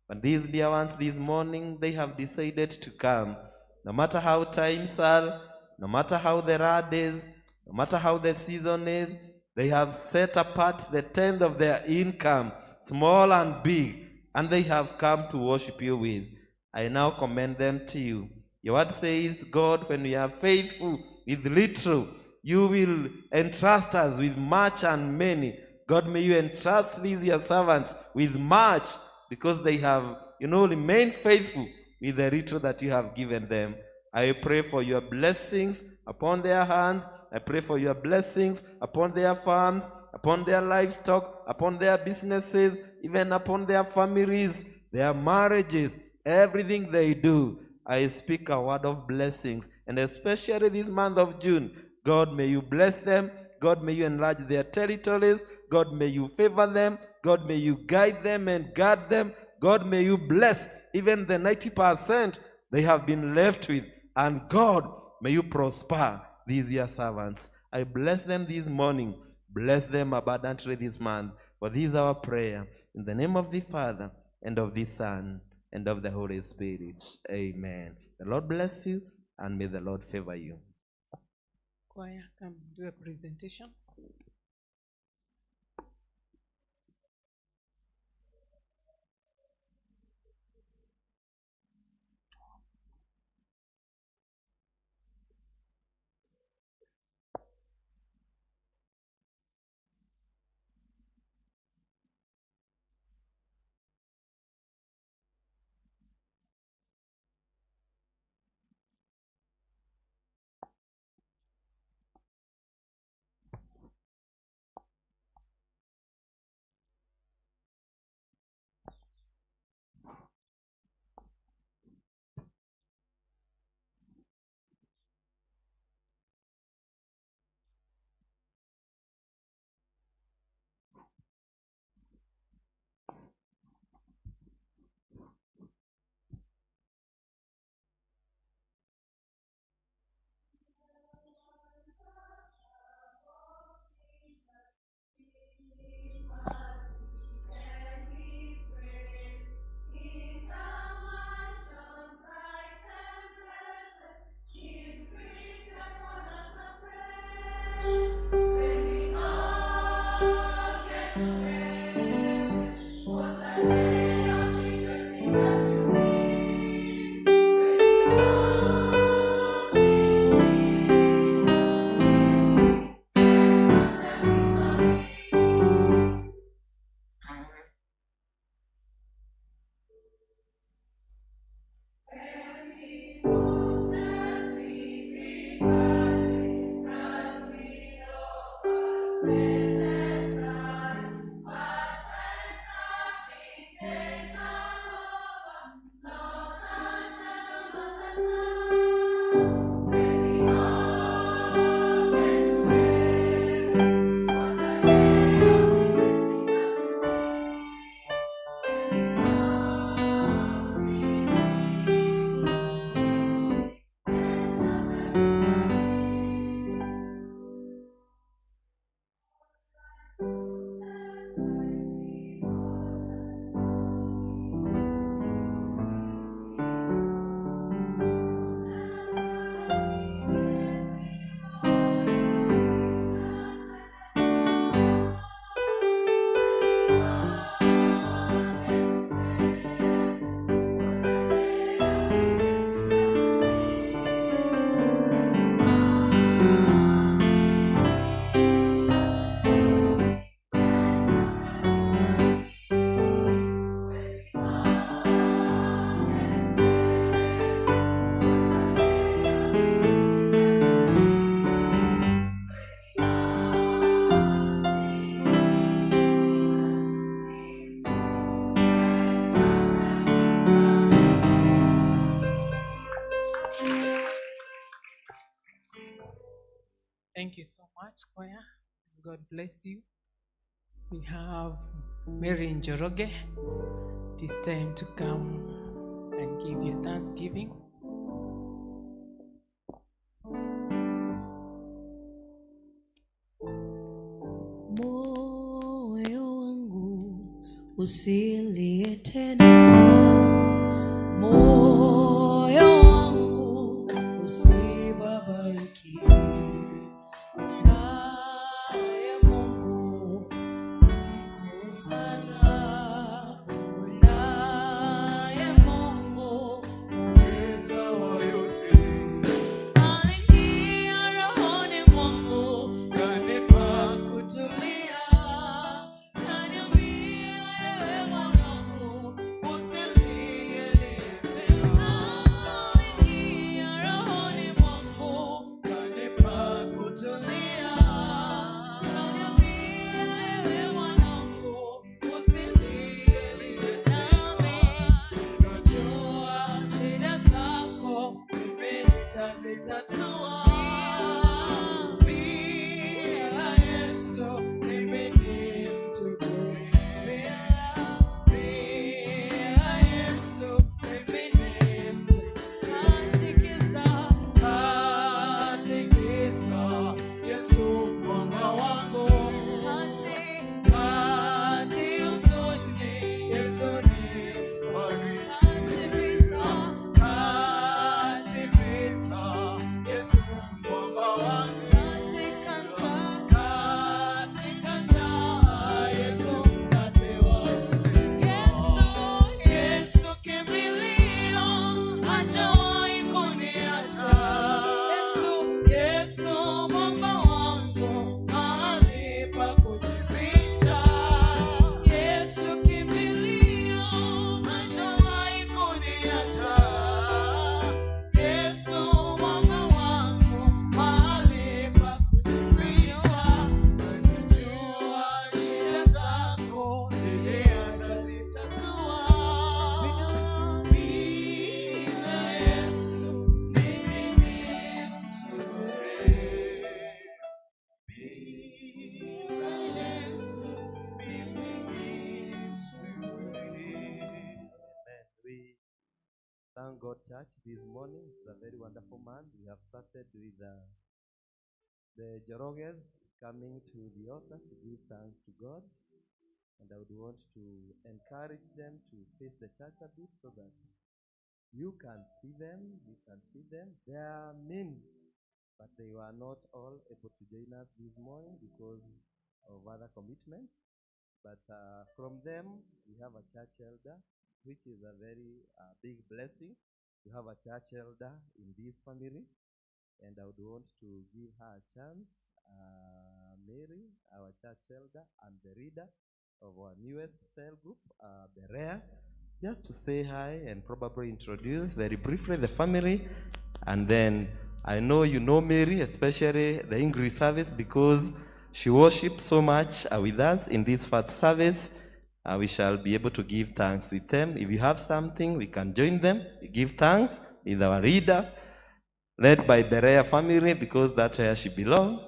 And these dear ones this morning, they have decided to come. No matter how times are, no matter how there are days, no matter how the season is, they have set apart the tenth of their income, small and big, and they have come to worship you with. I now commend them to you. Your word says, God, when we are faithful with little, you will entrust us with much and many. God, may you entrust these your servants with much, because they have, remained faithful with the little that you have given them. I pray for your blessings upon their hands. I pray for your blessings upon their farms, upon their livestock, upon their businesses, even upon their families, their marriages, everything they do. I speak a word of blessings, and especially this month of June. God, may you bless them. God, may you enlarge their territories. God, may you favor them. God, may you guide them and guard them. God, may you bless even the 90% they have been left with. And God, may you prosper these your servants. I bless them this morning. Bless them abundantly this month. For this is our prayer. In the name of the Father, and of the Son, and of the Holy Spirit. Amen. The Lord bless you, and may the Lord favor you. Choir, come do a presentation. Thank you so much, choir. God bless you. We have Mary Njoroge. It is time to come and give your thanksgiving. Moyo wangu usilie tena, moyo wangu usibabaike, naye Mungu mkuu sana, naye Mungu muweza wa yote, aliingia rohoni mwangu kanipa kutulia, kaniambia ewe mwanangu usilie tena, aliingia rohoni mwangu kanipa kutulia, kaniambia ewe mwanangu usilie nami, najua shida zako mimi nitazitatua. Bila Yesu mimi ni mtu bure. Bila Yesu mimi ni mtu katikisa, katikisa Yesu mwanga wangu, kati huzuni Yesu ni mfariji, kati vita Yesu thank God, church, this morning. It's a very wonderful month. We have started with the Joroges coming to the altar to give thanks to God. And I would want to encourage them to face the church a bit so that you can see them. They are many, but they were not all able to join us this morning because of other commitments. But from them, we have a church elder, which is a very big blessing. We have a church elder in this family, and I would want to give her a chance. Mary, our church elder, and the reader of our newest cell group, Berea, just to say hi and probably introduce very briefly the family. And then I know you know Mary, especially the English service, because she worshipped so much with us in this first service. We shall be able to give thanks with them. If you have something, we can join them. We give thanks with our reader, led by Berea family, because that's where she belongs.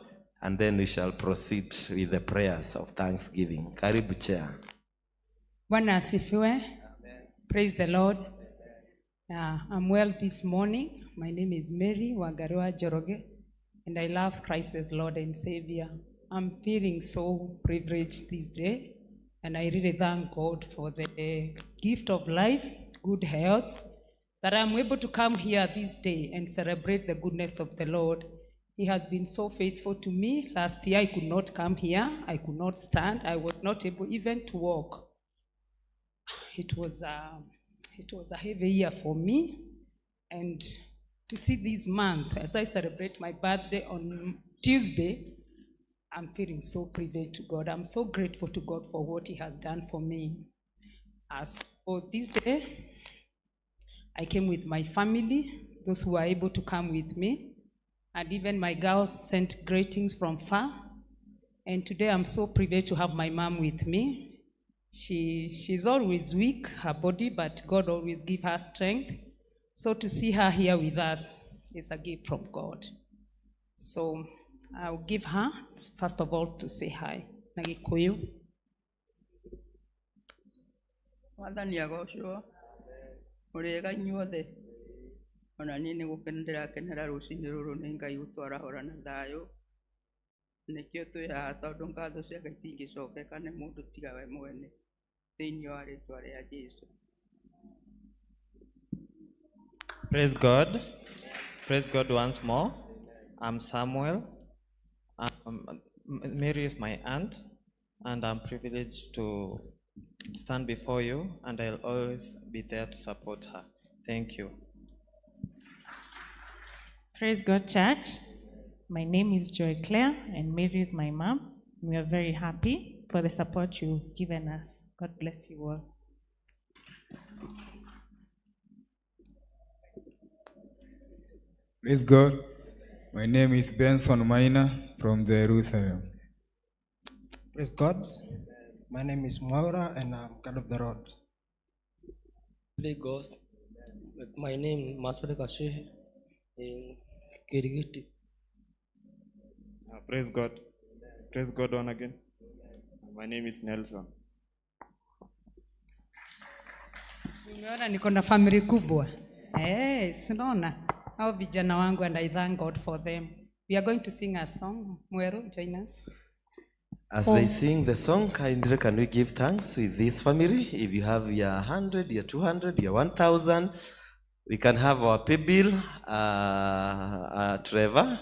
And then we shall proceed with the prayers of thanksgiving. Karibu chair. Bwana asifiwe. Praise the Lord. I'm well this morning. My name is Mary Wagarua Joroge, and I love Christ as Lord and Savior. I'm feeling so privileged this day, and I really thank God for the gift of life, good health, that I'm able to come here this day and celebrate the goodness of the Lord. He has been so faithful to me. Last year I could not come here. I could not stand. I was not able even to walk. It was a heavy year for me. And to see this month, as I celebrate my birthday on Tuesday, I'm feeling so privileged to God. I'm so grateful to God for what He has done for me. So this day, I came with my family, those who were able to come with me. And even my girls sent greetings from far. And today I'm so privileged to have my mom with me. She's always weak, her body, but God always gives her strength. So to see her here with us is a gift from God. So I'll give her, first of all, to say hi. Na kikuyu. Mwathani agocwo murega inyuothe ona niĩ nĩ gũkenera rũcinĩ rũrũ nĩ Ngai gũtwarahũra na thayũ nĩkĩo twĩ haha tondũ ngatho ciake itingĩcokeka nĩ mũndũ tiga we mwene thĩinĩ wa rĩĩtwa rĩa Jesũ. Praise God. Praise God once more. I'm Samuel. Mary is my aunt, and I'm privileged to stand before you, and I'll always be there to support her. Thank you. Praise God, church. My name is Joy Claire, and Mary is my mom. We are very happy for the support you've given us. God bless you all. Praise God. My name is Benson Maina from Jerusalem. Praise God. My name is Maura, and I'm God of the Road. Praise God. My name is Maswale Kashe in Kirigiti. Praise God. Praise God once again. My name is Nelson. Nimeona niko na family kubwa. Sinaona. Hao vijana wangu, and I thank God for them. We are going to sing a song. Mwero, join us. As they sing the song, kindly can we give thanks with this family? If you have your 100, your 200, your 1,000, we can have our pay bill, Trevor,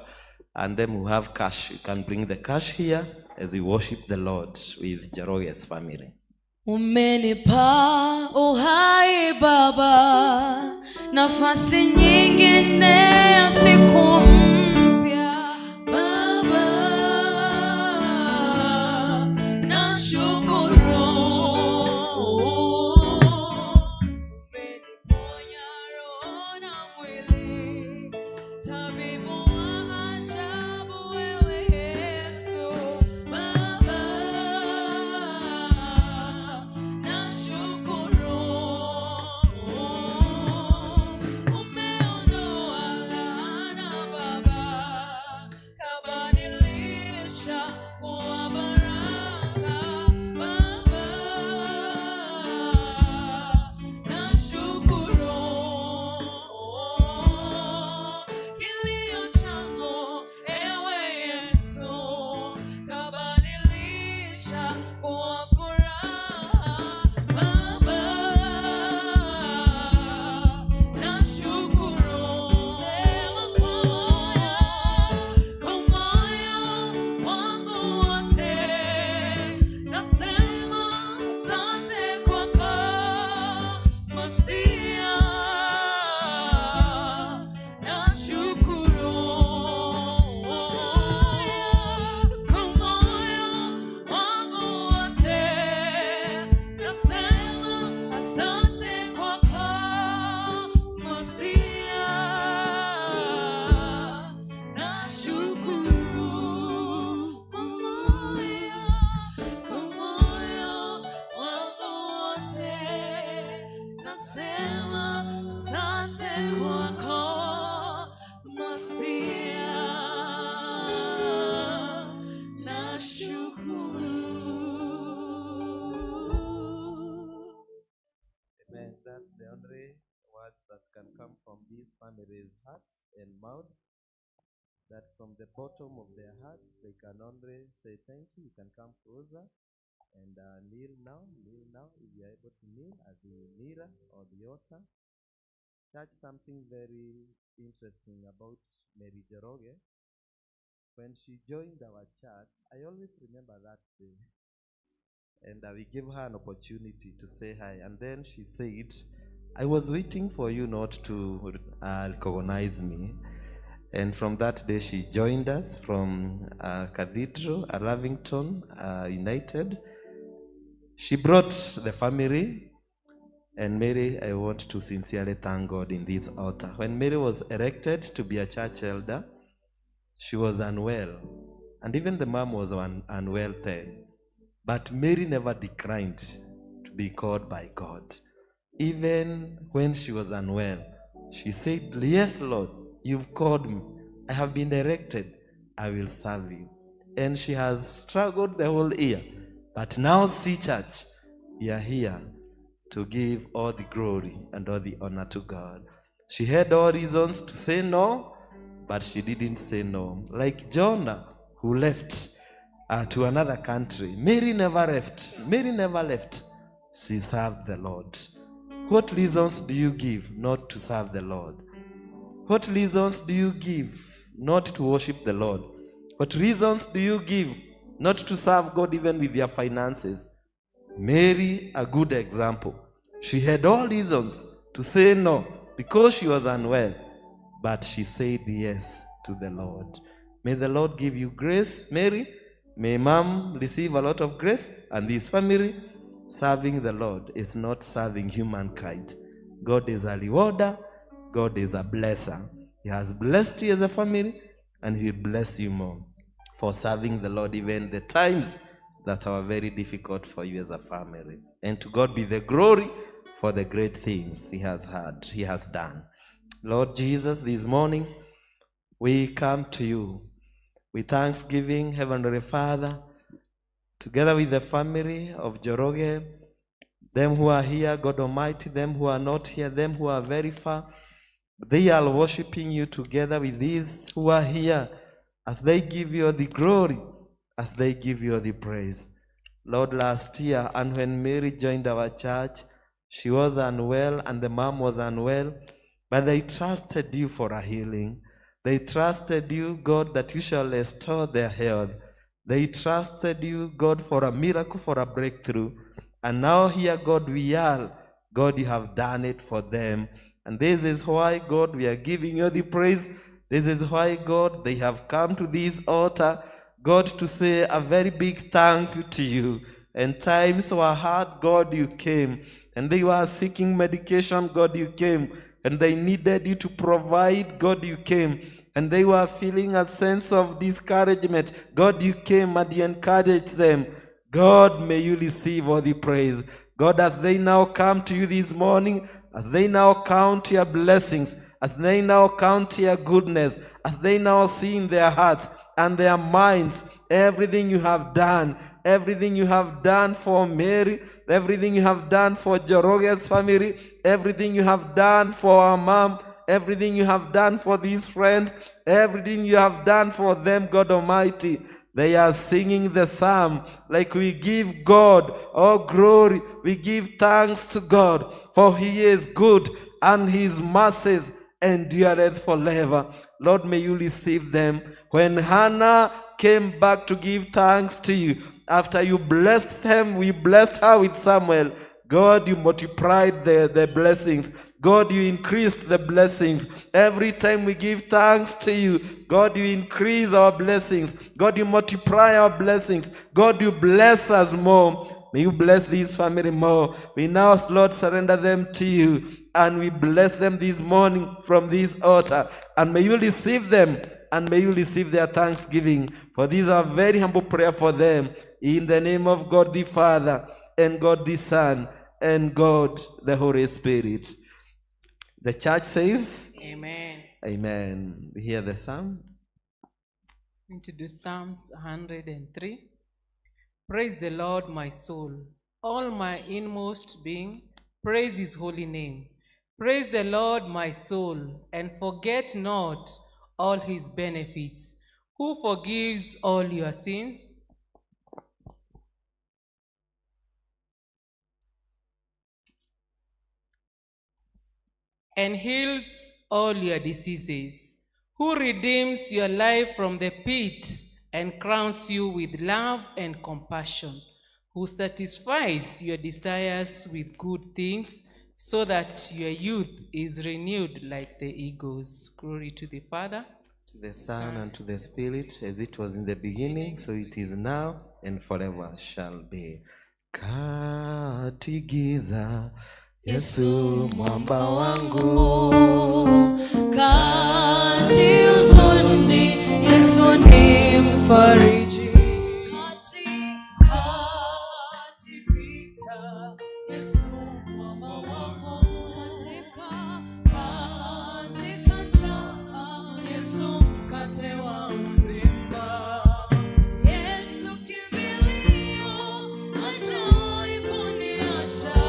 and then we have cash. You can bring the cash here as we worship the Lord with Jeroge's family. Umenipa uhai Baba, nafasi nyingine ya siku mpya Baba, nashukuru. Umeniponya roho na mwili, tabibu wa ajabu wewe Yesu Baba. Umeondoa laana Baba. kwako Masia, nashukuru. Amen. That's the only words that can come from this family's heart and mouth. That from the bottom of their hearts, they can only say thank you. You can come closer and kneel now. Kneel now if you are able to kneel at the mirror or the altar. Church, something very interesting about Mary Joroge. When she joined our church, I always remember that day. And we gave her an opportunity to say hi. And then she said, I was waiting for you not to recognize me. And from that day, she joined us from Cathedral, Lavington United. She brought the family. And Mary, I want to sincerely thank God in this altar. When Mary was elected to be a church elder, she was unwell. And even the mom was unwell then. But Mary never declined to be called by God. Even when she was unwell, she said, yes, Lord, you've called me. I have been elected. I will serve you. And she has struggled the whole year. But now, see, church, we are here to give all the glory and all the honor to God. She had all reasons to say no, but she didn't say no. Like Jonah, who left to another country. Mary never left. Mary never left. She served the Lord. What reasons do you give not to serve the Lord? What reasons do you give not to worship the Lord? What reasons do you give not to serve God even with your finances? Mary, a good example. She had all reasons to say no because she was unwell, but she said yes to the Lord. May the Lord give you grace, Mary. May mom receive a lot of grace, and this family, serving the Lord is not serving humankind. God is a rewarder. God is a blesser. He has blessed you as a family, and He will bless you more for serving the Lord even the times that are very difficult for you as a family. And to God be the glory for the great things He has done. Lord Jesus, this morning we come to you with thanksgiving, Heavenly Father, together with the family of Joroge, them who are here, God Almighty, them who are not here, them who are very far. They are worshiping you together with these who are here as they give you the glory, as they give you the praise. Lord, last year, and when Mary joined our church, she was unwell and the mom was unwell, but they trusted you for a healing. They trusted you, God, that you shall restore their health. They trusted you, God, for a miracle, for a breakthrough. And now here, God, we are. God, you have done it for them. And this is why, God, we are giving you the praise. This is why, God, they have come to this altar, God, to say a very big thank you to you. And times were hard, God, you came. And they were seeking medication, God, you came. And they needed you to provide, God, you came. And they were feeling a sense of discouragement. God, you came and you encouraged them. God, may you receive all the praise. God, as they now come to you this morning, as they now count your blessings, as they now count your goodness, as they now see in their hearts and their minds everything you have done for Mary, everything you have done for Joroge's family, everything you have done for our mom, everything you have done for these friends, everything you have done for them, God Almighty. They are singing the psalm like we give God all glory. We give thanks to God, for He is good and His mercies endureth forever. Lord, may you receive them. When Hannah came back to give thanks to you, after you blessed them, we blessed her with Samuel. God, you multiplied the blessings. God, you increased the blessings. Every time we give thanks to you, God, you increase our blessings. God, you multiply our blessings. God, you bless us more. May you bless this family more. We now, Lord, surrender them to you. And we bless them this morning from this altar. And may you receive them. And may you receive their thanksgiving. For these are very humble prayer for them. In the name of God the Father, and God the Son, and God the Holy Spirit. The church says, Amen. Amen. We hear the psalm. Introduce Psalms 103. Praise the Lord, my soul. All my inmost being, praise his holy name. Praise the Lord, my soul, and forget not all his benefits, who forgives all your sins, and heals all your diseases, who redeems your life from the pit and crowns you with love and compassion, who satisfies your desires with good things, so that your youth is renewed like the eagles. Glory to the Father, to the Son, and to the Spirit, as it was in the beginning, so it is now, and forever shall be. Katigiza Yesu mwamba wangu, kati huzuni Yesu ni mfariji, kati vita Yesu mwamba wangu, katika njaa Yesu mkate wa uzima, Yesu kimbilio hajai kuniacha,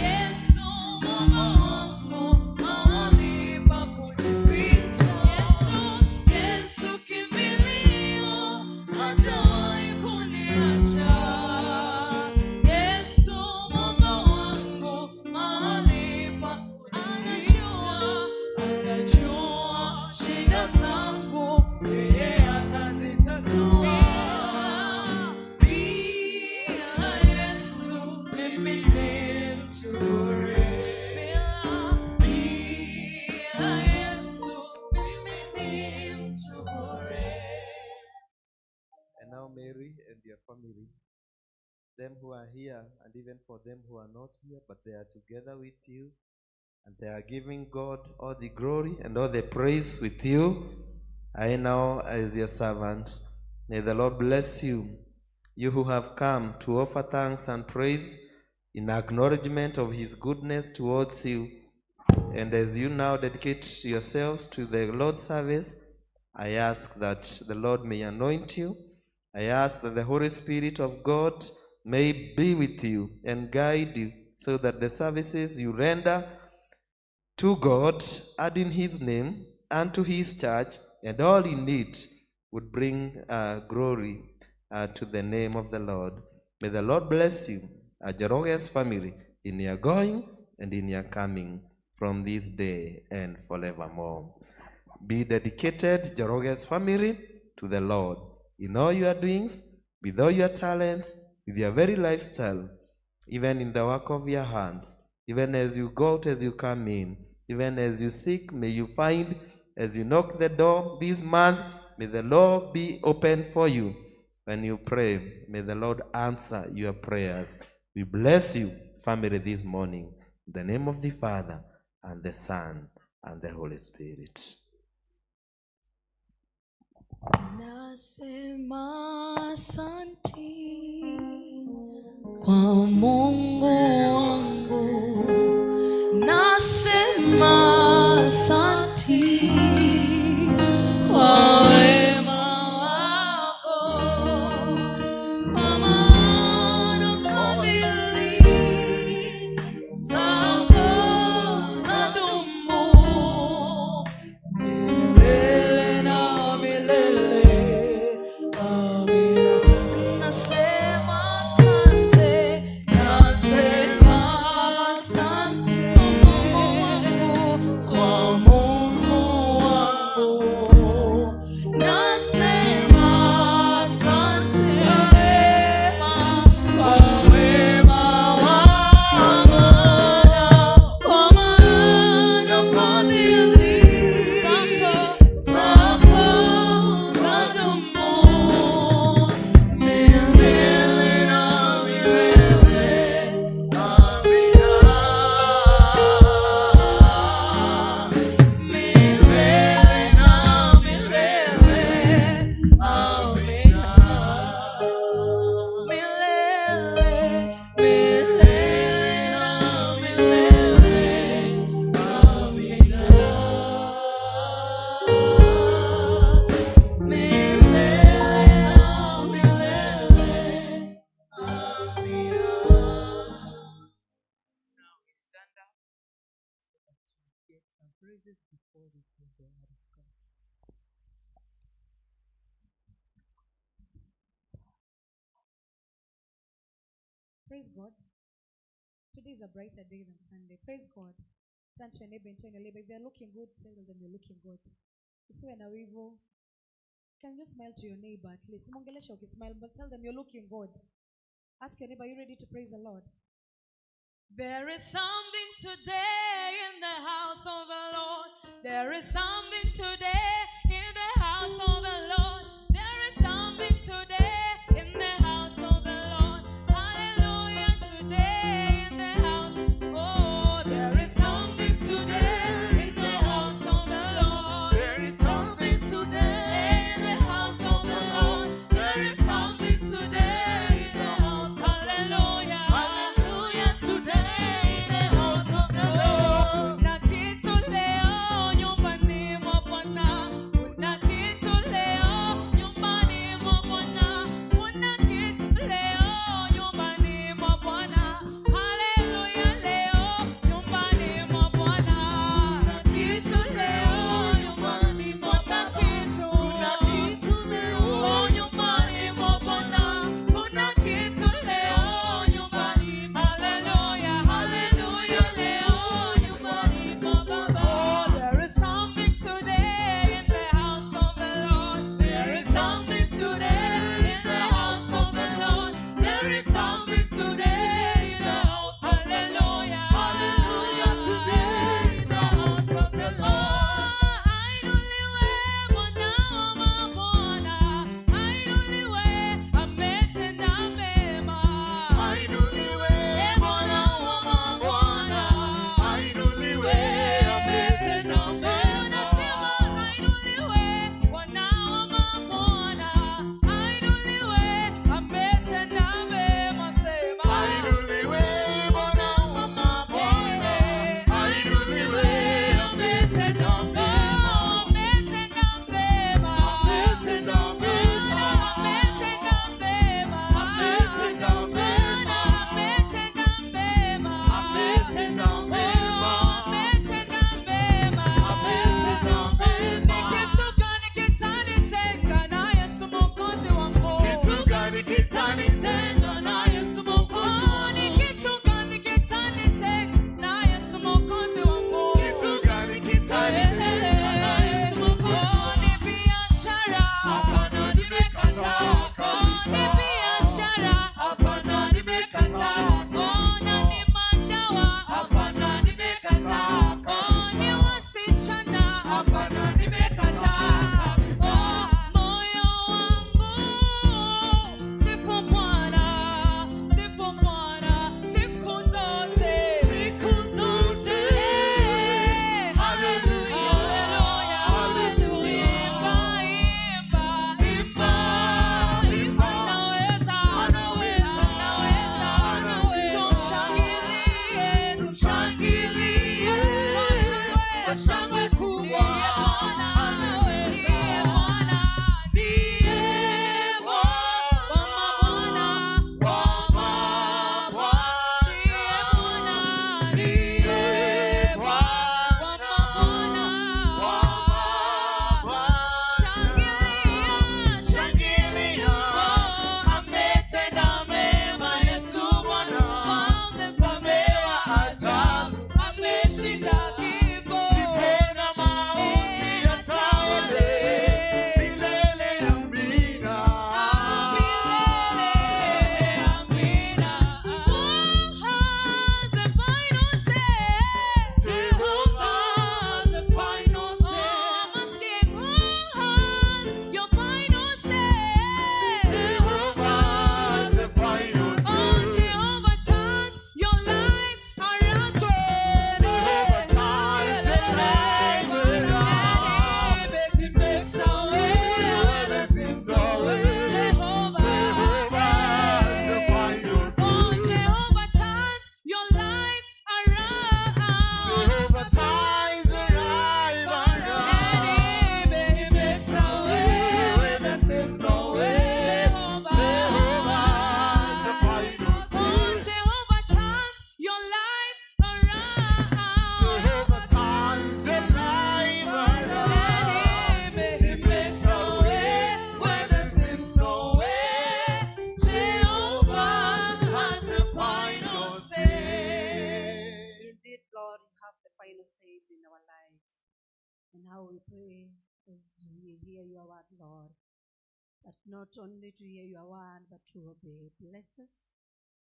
Yesu mwamba wangu mahali pa kujificha, Yesu kimbilio hajai kuniacha, Yesu mwamba wangu mahali pa anajua shida zangu, yeye atazitatua. Bila Yesu mimi ni mtu bure, bila Yesu mimi ni mtu bure. And now Mary and your family, them who are here, and even for them who are not here, but they are together with you, and they are giving God all the glory and all the praise with you. I now, as your servant, may the Lord bless you, you who have come to offer thanks and praise in acknowledgement of his goodness towards you. And as you now dedicate yourselves to the Lord's service, I ask that the Lord may anoint you. I ask that the Holy Spirit of God may be with you and guide you, so that the services you render to God and in his name and to his church and all in it would bring glory to the name of the Lord. May the Lord bless you, Jeroge's family, in your going and in your coming from this day and forevermore. Be dedicated, Jeroge's family, to the Lord in all your doings, with all your talents, with your very lifestyle, even in the work of your hands, even as you go out, as you come in, even as you seek, may you find, as you knock the door this month, may the Lord be open for you. When you pray, may the Lord answer your prayers. We bless you, family, this morning, in the name of the Father, and the Son, and the Holy Spirit. Nasema asanti kwa Mungu wangu, nasema asanti kwa wema wako, kwa maana fadhili zako zadumu milele na milele. Amina. Nasema asante, nasema asante kwa Mungu wangu, kwa Mungu praises before we hear the word of God. Praise God. Today is a brighter day than Sunday. Praise God. Turn to your neighbor and tell your neighbor, if they're looking good, tell them you're looking good. Usiwe na wivu. Can you smile to your neighbor at least? Mongelesha ukismile, but tell them you're looking good. Ask your neighbor, are you ready to praise the Lord? There is something today in the house of the Lord. There is something today in the house of the Lord. There is something today in the house of the Lord. Hallelujah, today in the house. Oh, there is something today in the house of the Lord. There is something today in the house of the Lord. There is something today in the house. Hallelujah. Hallelujah, today in the house of the Lord. Na kitu leo nyumbani mwa Bwana final says in our lives. And how we pray as we hear your word, Lord, but not only to hear your word, but to obey. Bless us.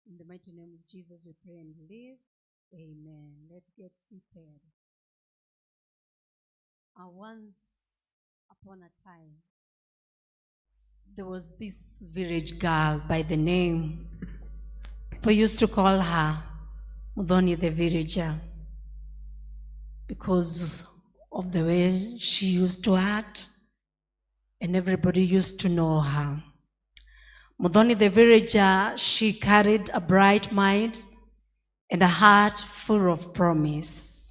In the mighty name of Jesus, we pray and believe. Amen. Let's get seated. Once upon a time, there was this village girl by the name, people used to call her Mudhoni the villager, because of the way she used to act, and everybody used to know her. Mudhoni the villager, she carried a bright mind and a heart full of promise.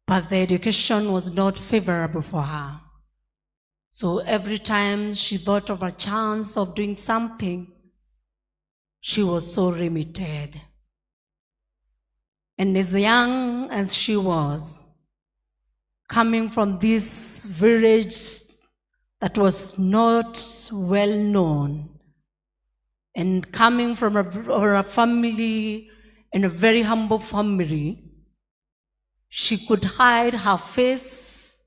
But the education was not favorable for her. So every time she thought of a chance of doing something, she was so limited. And as young as she was, coming from this village that was not well known, and coming from a family, and a very humble family, she could hide her face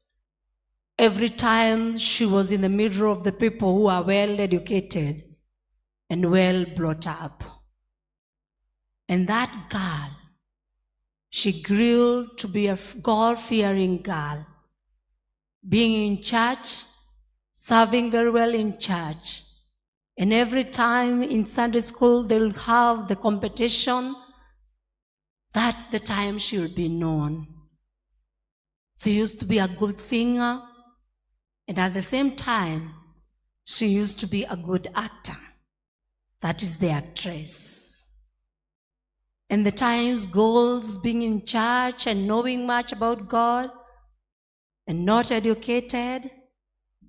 every time she was in the middle of the people who are well educated and well brought up. And that girl, she grew to be a God-fearing girl, being in church, serving very well in church. And every time in Sunday school they'll have the competition, that's the time she will be known. She used to be a good singer, and at the same time, she used to be a good actor. That is the actress. And the times, goals, being in church and knowing much about God, and not educated,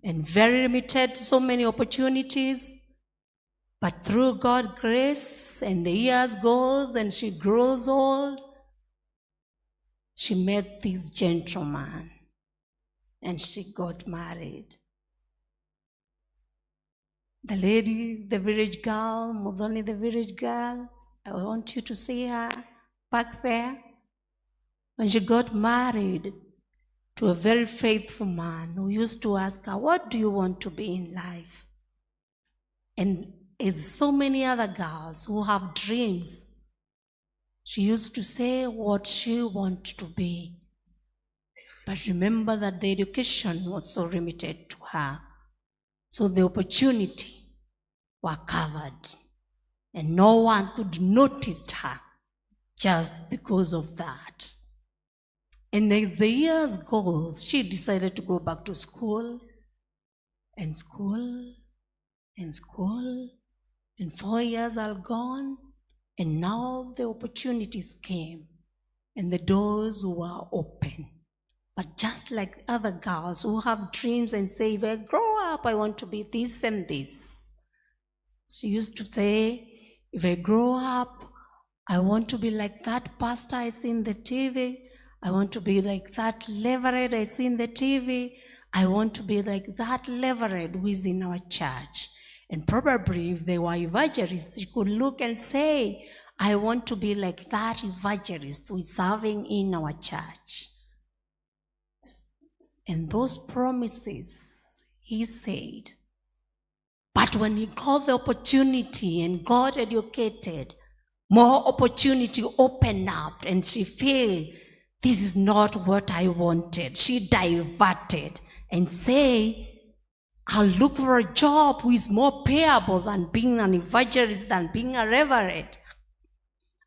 and very limited, so many opportunities. But through God's grace, and the years goes, and she grows old, she met this gentleman, and she got married. The lady, the village girl, Mudhoni the village girl, I want you to see her back there. When she got married to a very faithful man who used to ask her, what do you want to be in life? And as so many other girls who have dreams, she used to say what she wanted to be. But remember that the education was so limited to her. So the opportunity were covered. And no one could notice her just because of that. And as the years goes, she decided to go back to school, and school, and school. And 4 years are gone. And now the opportunities came, and the doors were open. But just like other girls who have dreams and say, if I grow up, I want to be this and this. She used to say, if I grow up, I want to be like that pastor I see in the TV. I want to be like that reverend I see in the TV. I want to be like that reverend who is in our church. And probably if they were evangelists, you could look and say, I want to be like that evangelist who is serving in our church. And those promises, he said, but when he got the opportunity and got educated, more opportunity opened up, and she felt, this is not what I wanted. She diverted and say, I'll look for a job who is more payable than being an evangelist, than being a reverend.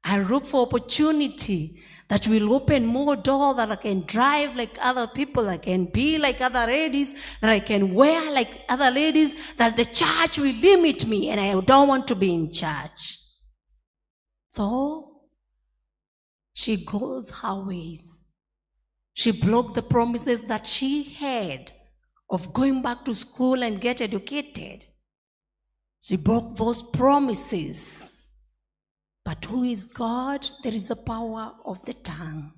I'll look for opportunity that will open more doors, that I can drive like other people, I can be like other ladies, that I can wear like other ladies, that the church will limit me, and I don't want to be in church. So she goes her ways. She blocked the promises that she had of going back to school and get educated. She broke those promises. But who is God? There is a power of the tongue.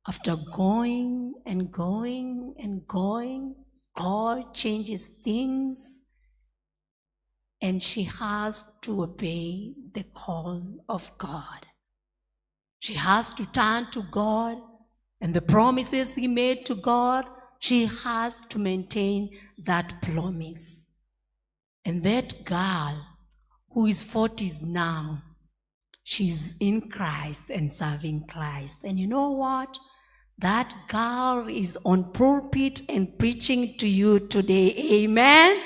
After going and going and going, God changes things, and she has to obey the call of God. She has to turn to God, and the promises he made to God, she has to maintain that promise. And that girl who is 40s now, she's in Christ and serving Christ. And you know what? That girl is on pulpit and preaching to you today. Amen.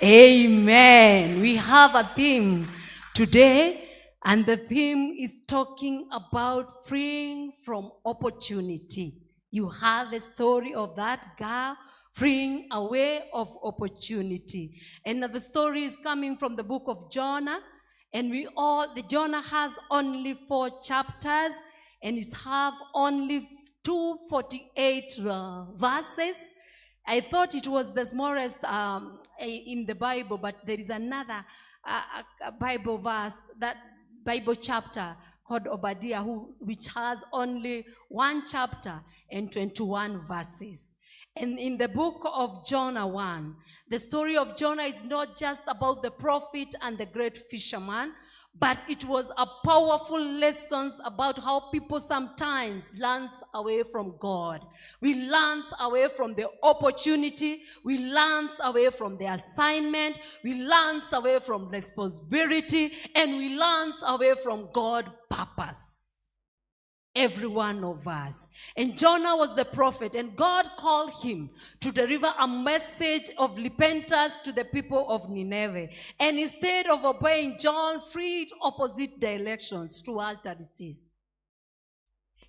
Amen. We have a theme today, and the theme is talking about freeing from opportunity. You have the story of that girl freeing away of opportunity. And the story is coming from the book of Jonah. And the Jonah has only 4 chapters, and it have only 248 verses. I thought it was the smallest in the Bible, but there is another Bible verse, that Bible chapter called Obadiah, which has only 1 chapter and 21 verses. And in the book of Jonah 1, the story of Jonah is not just about the prophet and the great fisherman, but it was a powerful lessons about how people sometimes learn away from God. We learn away from the opportunity. We learn away from the assignment. We learn away from responsibility. And we learn away from God's purpose. Every one of us. And Jonah was the prophet, and God called him to deliver a message of repentance to the people of Nineveh. And instead of obeying, John freed opposite directions to alter disease.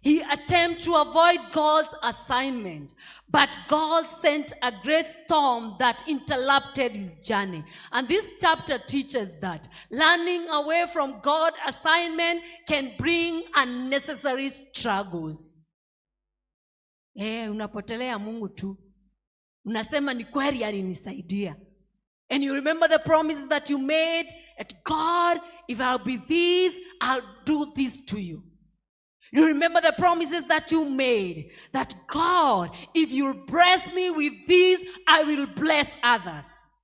He attempted to avoid God's assignment, but God sent a great storm that interrupted his journey. And this chapter teaches that running away from God's assignment can bring unnecessary struggles. Unapotelea Mungu tu. Unasema ni kweli alinisaidia. And you remember the promise that you made at God, if I'll be this, I'll do this to you. You remember the promises that you made, that God, if you'll bless me with this, I will bless others.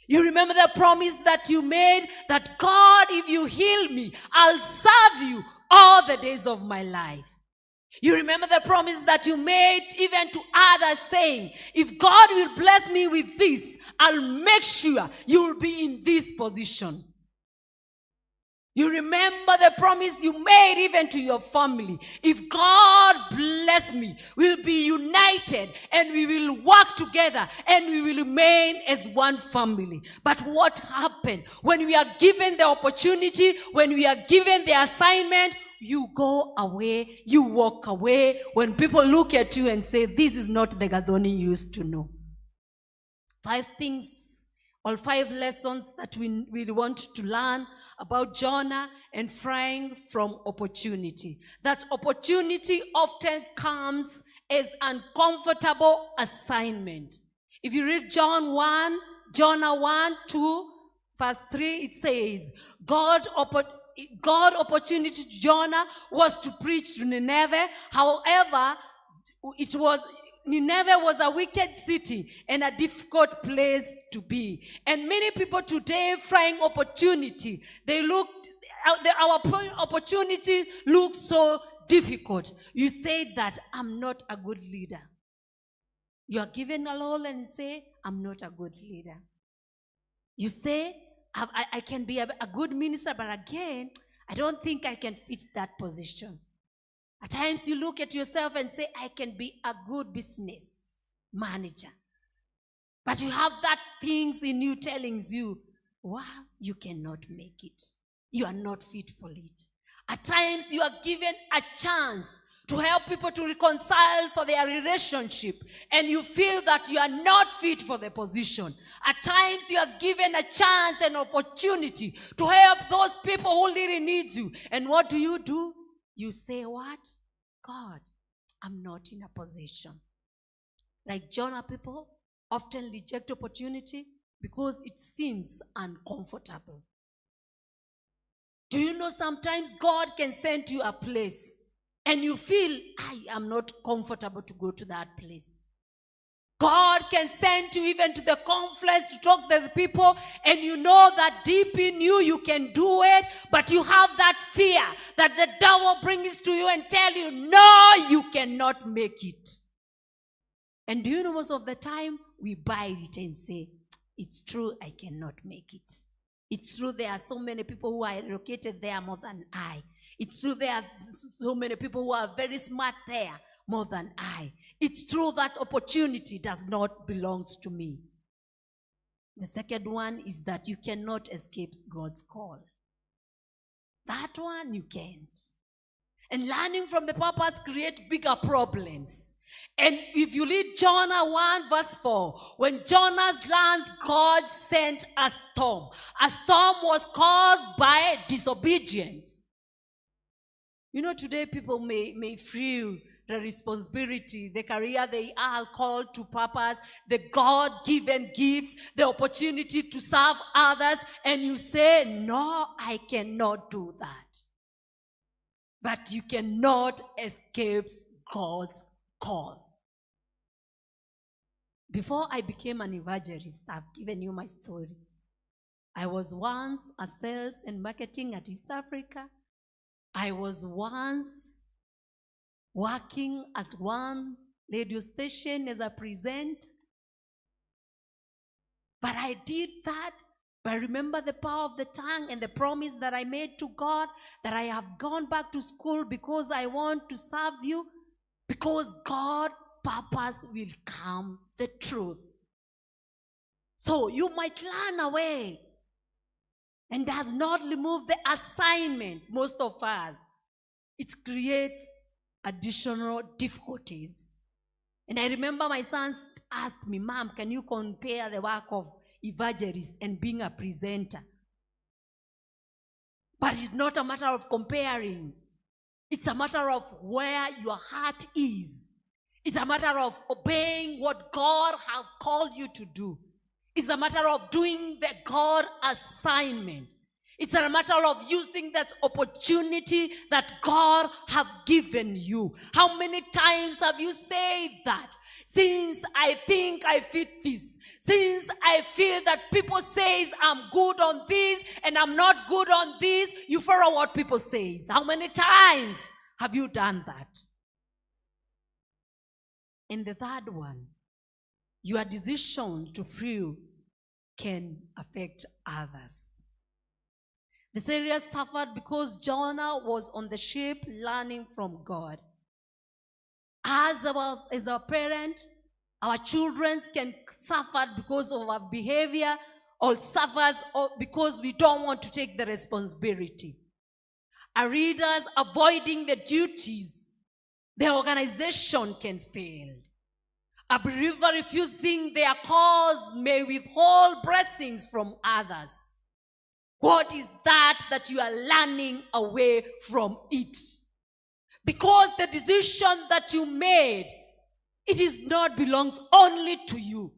You remember the promise that you made, that God, if you heal me, I'll serve you all the days of my life. You remember the promise that you made even to others, saying, if God will bless me with this, I'll make sure you'll be in this position. You remember the promise you made even to your family. If God bless me, we'll be united and we will work together and we will remain as one family. But what happened? When we are given the opportunity, when we are given the assignment, you go away, you walk away. When people look at you and say, this is not the Gadoni you used to know. 5 things, or 5 lessons that we want to learn about Jonah and freeing from opportunity. That opportunity often comes as uncomfortable assignment. If you read Jonah 1, 2, verse 3, it says, God opportunity to Jonah was to preach to Nineveh. However, Nineveh was a wicked city and a difficult place to be. And many people today find opportunity. Our opportunity looks so difficult. You say that I'm not a good leader. You are given a role and say, I'm not a good leader. You say, I can be a good minister, but again, I don't think I can fit that position. At times you look at yourself and say, I can be a good business manager. But you have that things in you telling you, wow, you cannot make it. You are not fit for it. At times you are given a chance to help people to reconcile for their relationship, and you feel that you are not fit for the position. At times you are given a chance and opportunity to help those people who really need you. And what do? You say what? God, I'm not in a position. Like Jonah, people often reject opportunity because it seems uncomfortable. Do you know sometimes God can send you a place and you feel, I am not comfortable to go to that place. God can send you even to the conference to talk to the people, and you know that deep in you, you can do it, but you have that fear that the devil brings to you and tell you, no, you cannot make it. And do you know, most of the time, we buy it and say, it's true, I cannot make it. It's true, there are so many people who are located there more than I. It's true, there are so many people who are very smart there more than I. It's true that opportunity does not belong to me. The second one is that you cannot escape God's call. That one you can't. And learning from the purpose creates bigger problems. And if you read Jonah 1 verse 4, when Jonah lands, God sent a storm. A storm was caused by disobedience. You know, today people may feel the responsibility, the career they are called to purpose, the God-given gifts, the opportunity to serve others, and you say, no, I cannot do that. But you cannot escape God's call. Before I became an evangelist, I've given you my story. I was once a sales and marketing at East Africa. I was once working at one radio station as a presenter. But I did that. But remember the power of the tongue and the promise that I made to God, that I have gone back to school because I want to serve you, because God's purpose will come the truth. So you might run away, and does not remove the assignment, most of us. It creates additional difficulties. And I remember my sons asked me, Mom, can you compare the work of evangelist and being a presenter? But it's not a matter of comparing. It's a matter of where your heart is. It's a matter of obeying what God has called you to do. It's a matter of doing the God assignment. It's a matter of using that opportunity that God has given you. How many times have you said that? Since I think I fit this, since I feel that people say I'm good on this and I'm not good on this, you follow what people say. How many times have you done that? And the third one, your decision to free can affect others. The Syrians suffered because Jonah was on the ship learning from God. As a parent, our children can suffer because of our behavior, or suffers because we don't want to take the responsibility. Our readers avoiding the duties, the organization can fail. A believer refusing their cause may withhold blessings from others. What is that you are learning away from it? Because the decision that you made, it is not belongs only to you.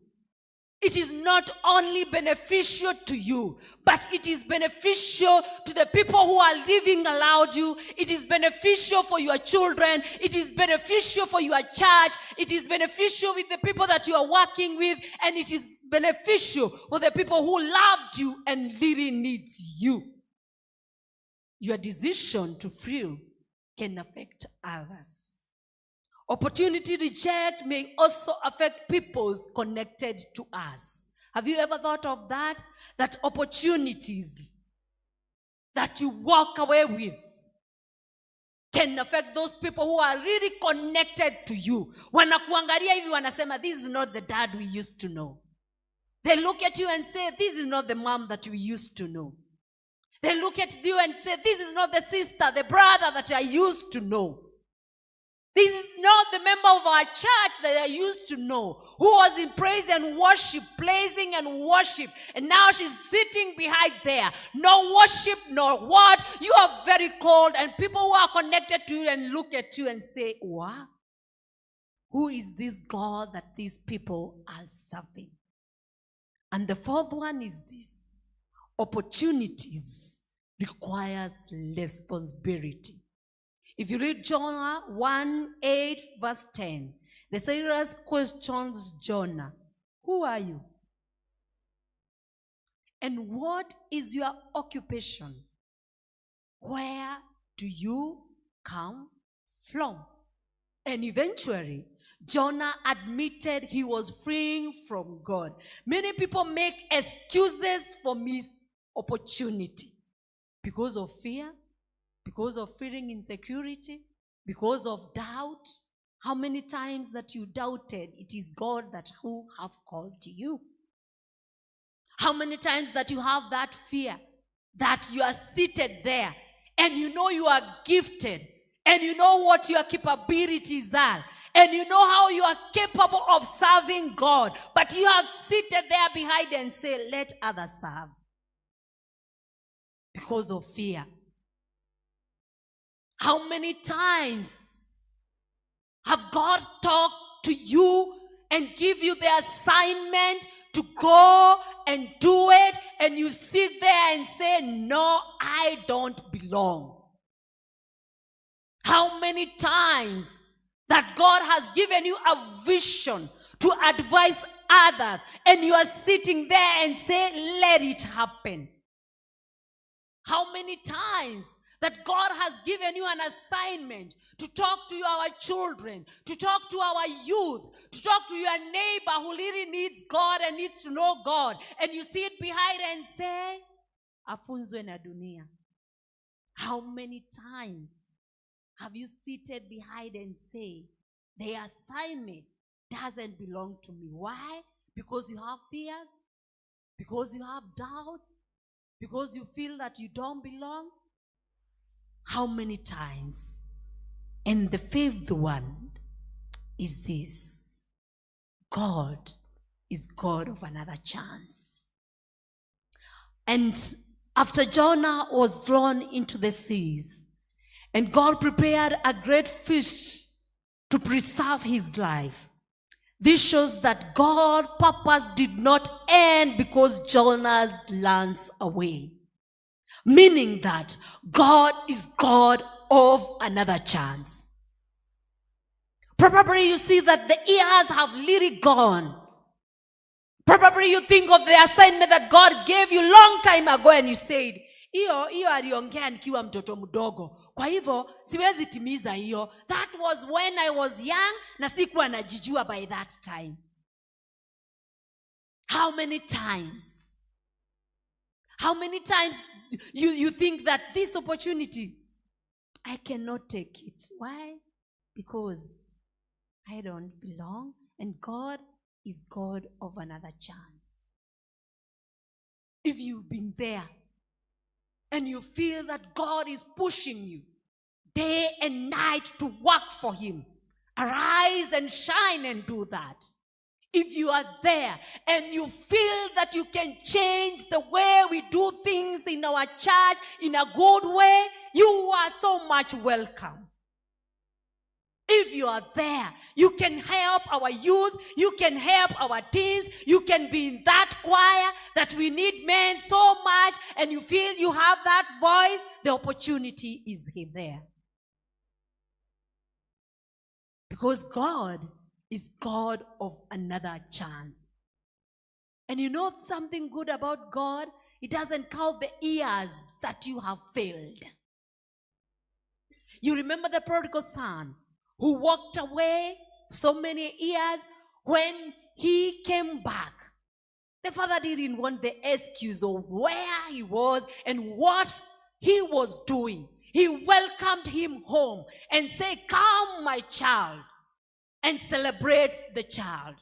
It is not only beneficial to you, but it is beneficial to the people who are living around you. It is beneficial for your children. It is beneficial for your church. It is beneficial with the people that you are working with. And it is beneficial for the people who loved you and really needs you. Your decision to free can affect others. Opportunity reject may also affect peoples connected to us. Have you ever thought of that? That opportunities that you walk away with can affect those people who are really connected to you. Wanakuangalia hivi wanasema, this is not the dad we used to know. They look at you and say, this is not the mom that we used to know. They look at you and say, this is not the sister, the brother that I used to know. This is not the member of our church that I used to know, who was in praise and worship, praising and worship. And now she's sitting behind there. No worship, no what. You are very cold, and people who are connected to you and look at you and say, what? Who is this God that these people are serving? And the fourth one is this: opportunities requires responsibility. If you read Jonah 1:8 verse 10, The sailors questions Jonah, who are you? And what is your occupation? Where do you come from? And eventually, Jonah admitted he was fleeing from God. Many people make excuses for missed opportunity because of fear, because of feeling insecurity, because of doubt. How many times that you doubted it is God that who have called you? How many times that you have that fear that you are seated there and you know you are gifted and you know what your capabilities are and you know how you are capable of serving God, but you have seated there behind and say, let others serve because of fear. How many times have God talked to you and give you the assignment to go and do it, and you sit there and say, no, I don't belong? How many times that God has given you a vision to advise others, and you are sitting there and say, let it happen? How many times that God has given you an assignment to talk to our children, to talk to our youth, to talk to your neighbor who really needs God and needs to know God, and you sit behind and say, afunzwe na dunia? How many times have you seated behind and say, the assignment doesn't belong to me? Why? Because you have fears? Because you have doubts? Because you feel that you don't belong? How many times? And the fifth one is this: God is God of another chance. And after Jonah was thrown into the seas, and God prepared a great fish to preserve his life, this shows that God's purpose did not end because Jonah runs away. Meaning that God is God of another chance. Probably you see that the years have really gone. Probably you think of the assignment that God gave you long time ago and you said, iyo aliongea nikiwa mtoto mdogo, kwa hivyo siwezi timiza hiyo. That was when I was young na sikuwa najijua by that time. How many times you think that this opportunity, I cannot take it? Why? Because I don't belong, and God is God of another chance. If you've been there and you feel that God is pushing you day and night to work for him, arise and shine and do that. If you are there and you feel that you can change the way we do things in our church in a good way, you are so much welcome. If you are there, you can help our youth, you can help our teens, you can be in that choir that we need men so much, and you feel you have that voice, the opportunity is there. Because God is God of another chance. And you know something good about God? He doesn't count the years that you have failed. You remember the prodigal son who walked away so many years? When he came back, the father didn't want the excuse of where he was and what he was doing. He welcomed him home and said, come, my child, and celebrate the child.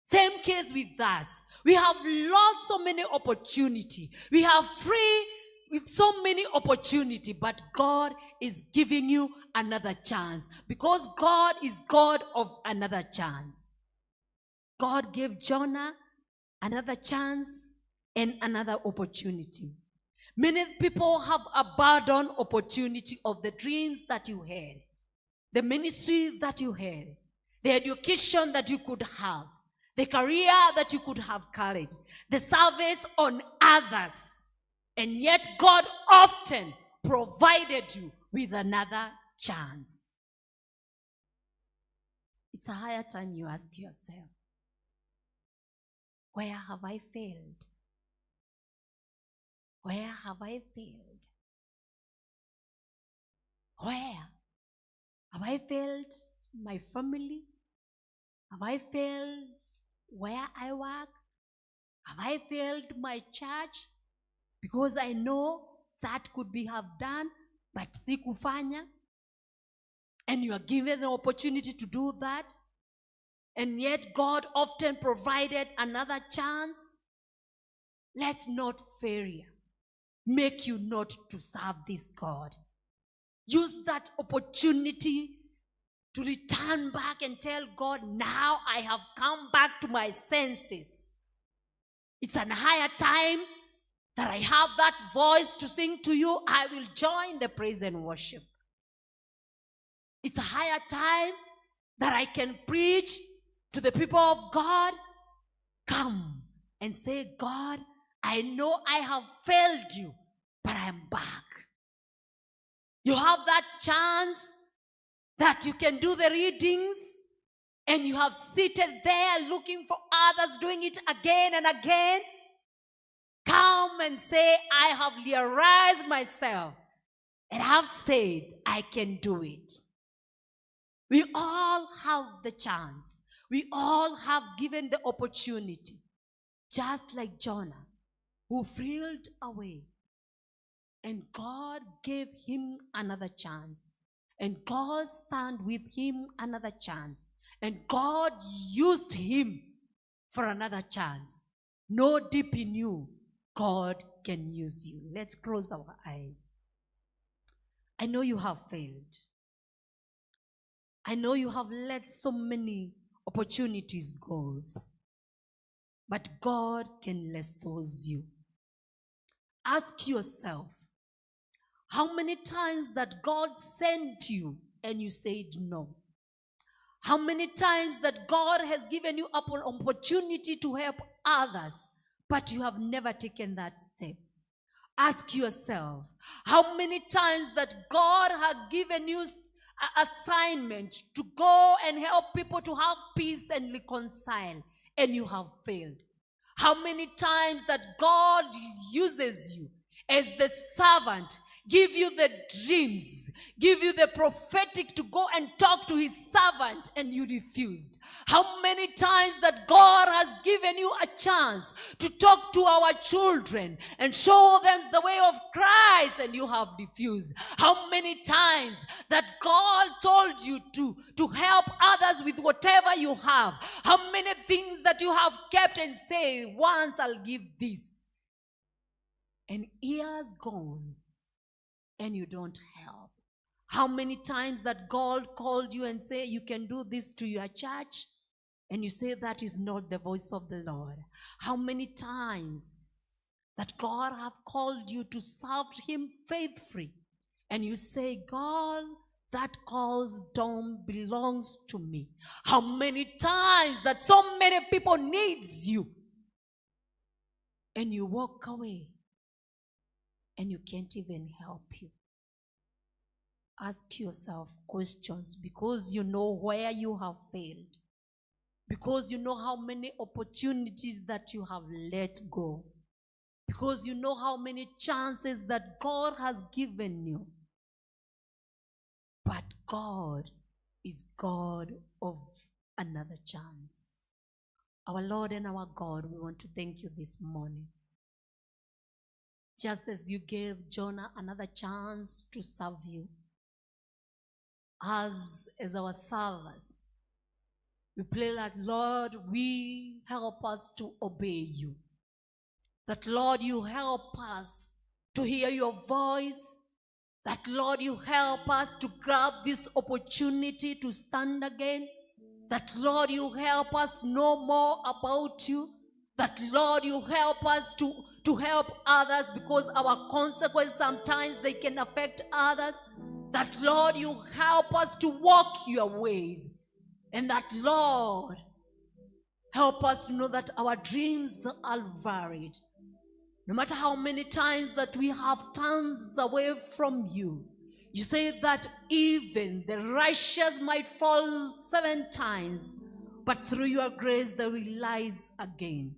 Same case with us. We have lost so many opportunities. We have free with so many opportunities, but God is giving you another chance because God is God of another chance. God gave Jonah another chance and another opportunity. Many people have abandoned opportunity of the dreams that you had, the ministry that you had, the education that you could have, the career that you could have carried, the service on others. And yet God often provided you with another chance. It's a higher time you ask yourself, where have I failed? Where have I failed? Where? Have I failed my family? Have I failed where I work? Have I failed my church? Because I know that could be have done, but sikufanya. And you are given the opportunity to do that. And yet God often provided another chance. Let not failure make you not to serve this God. Use that opportunity to return back and tell God, now I have come back to my senses. It's an higher time that I have that voice to sing to you. I will join the praise and worship. It's a higher time that I can preach to the people of God. Come and say, God, I know I have failed you, but I'm back. You have that chance that you can do the readings and you have seated there looking for others doing it again and again. Come and say, I have realized myself and have said I can do it. We all have the chance. We all have given the opportunity. Just like Jonah, who fled away. And God gave him another chance. And God stand with him another chance. And God used him for another chance. Know deep in you, God can use you. Let's close our eyes. I know you have failed. I know you have let so many opportunities go. But God can restore you. Ask yourself, how many times that God sent you and you said no? How many times that God has given you an opportunity to help others, but you have never taken that steps? Ask yourself, how many times that God has given you an assignment to go and help people to have peace and reconcile, and you have failed? How many times that God uses you as the servant, give you the dreams, give you the prophetic to go and talk to his servant, and you refused? How many times that God has given you a chance to talk to our children and show them the way of Christ, and you have refused? How many times that God told you to help others with whatever you have? How many things that you have kept and say, once I'll give this, and years gone and you don't help? How many times that God called you and say you can do this to your church, and you say that is not the voice of the Lord? How many times that God have called you to serve him faithfully, and you say, God, that cause don't belongs to me? How many times that so many people needs you, and you walk away and you can't even help you? Ask yourself questions, because you know where you have failed. Because you know how many opportunities that you have let go. Because you know how many chances that God has given you. But God is God of another chance. Our Lord and our God, we want to thank you this morning. Just as you gave Jonah another chance to serve you, as our servants, we pray that, Lord, we help us to obey you. That, Lord, you help us to hear your voice. That, Lord, you help us to grab this opportunity to stand again. That, Lord, you help us know more about you. That, Lord, you help us to help others, because our consequences sometimes they can affect others. That, Lord, you help us to walk your ways. And that, Lord, help us to know that our dreams are varied. No matter how many times that we have turned away from you, You say that even the righteous might fall 7 times, but through your grace they will rise again.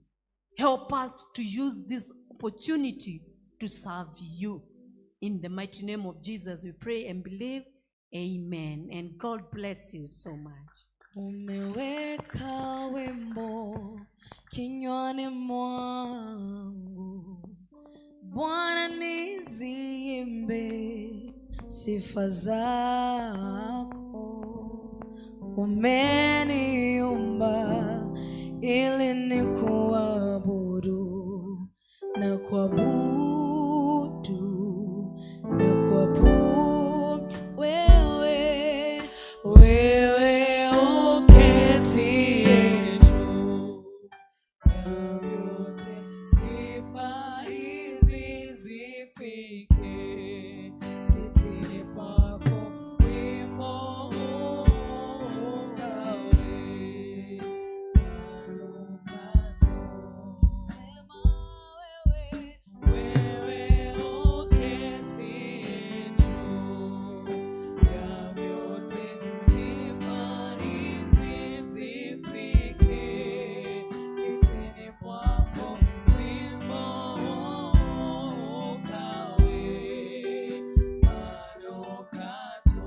Help us to use this opportunity to serve you. In the mighty name of Jesus we pray and believe. Amen. And God bless you so much. Umeweka wimbo kinywani mwangu, Bwana niziimbe sifa zako. Umeniumba ili nikuabudu na kuabudu wewe, uketie juu ya vyote, sifa hizi zifike kitini pako, wimbo ukawe manukato. Sema wewe uketie juu ya vyote, sifa hizi zifike kitini pako, wimbo ukawe manukato.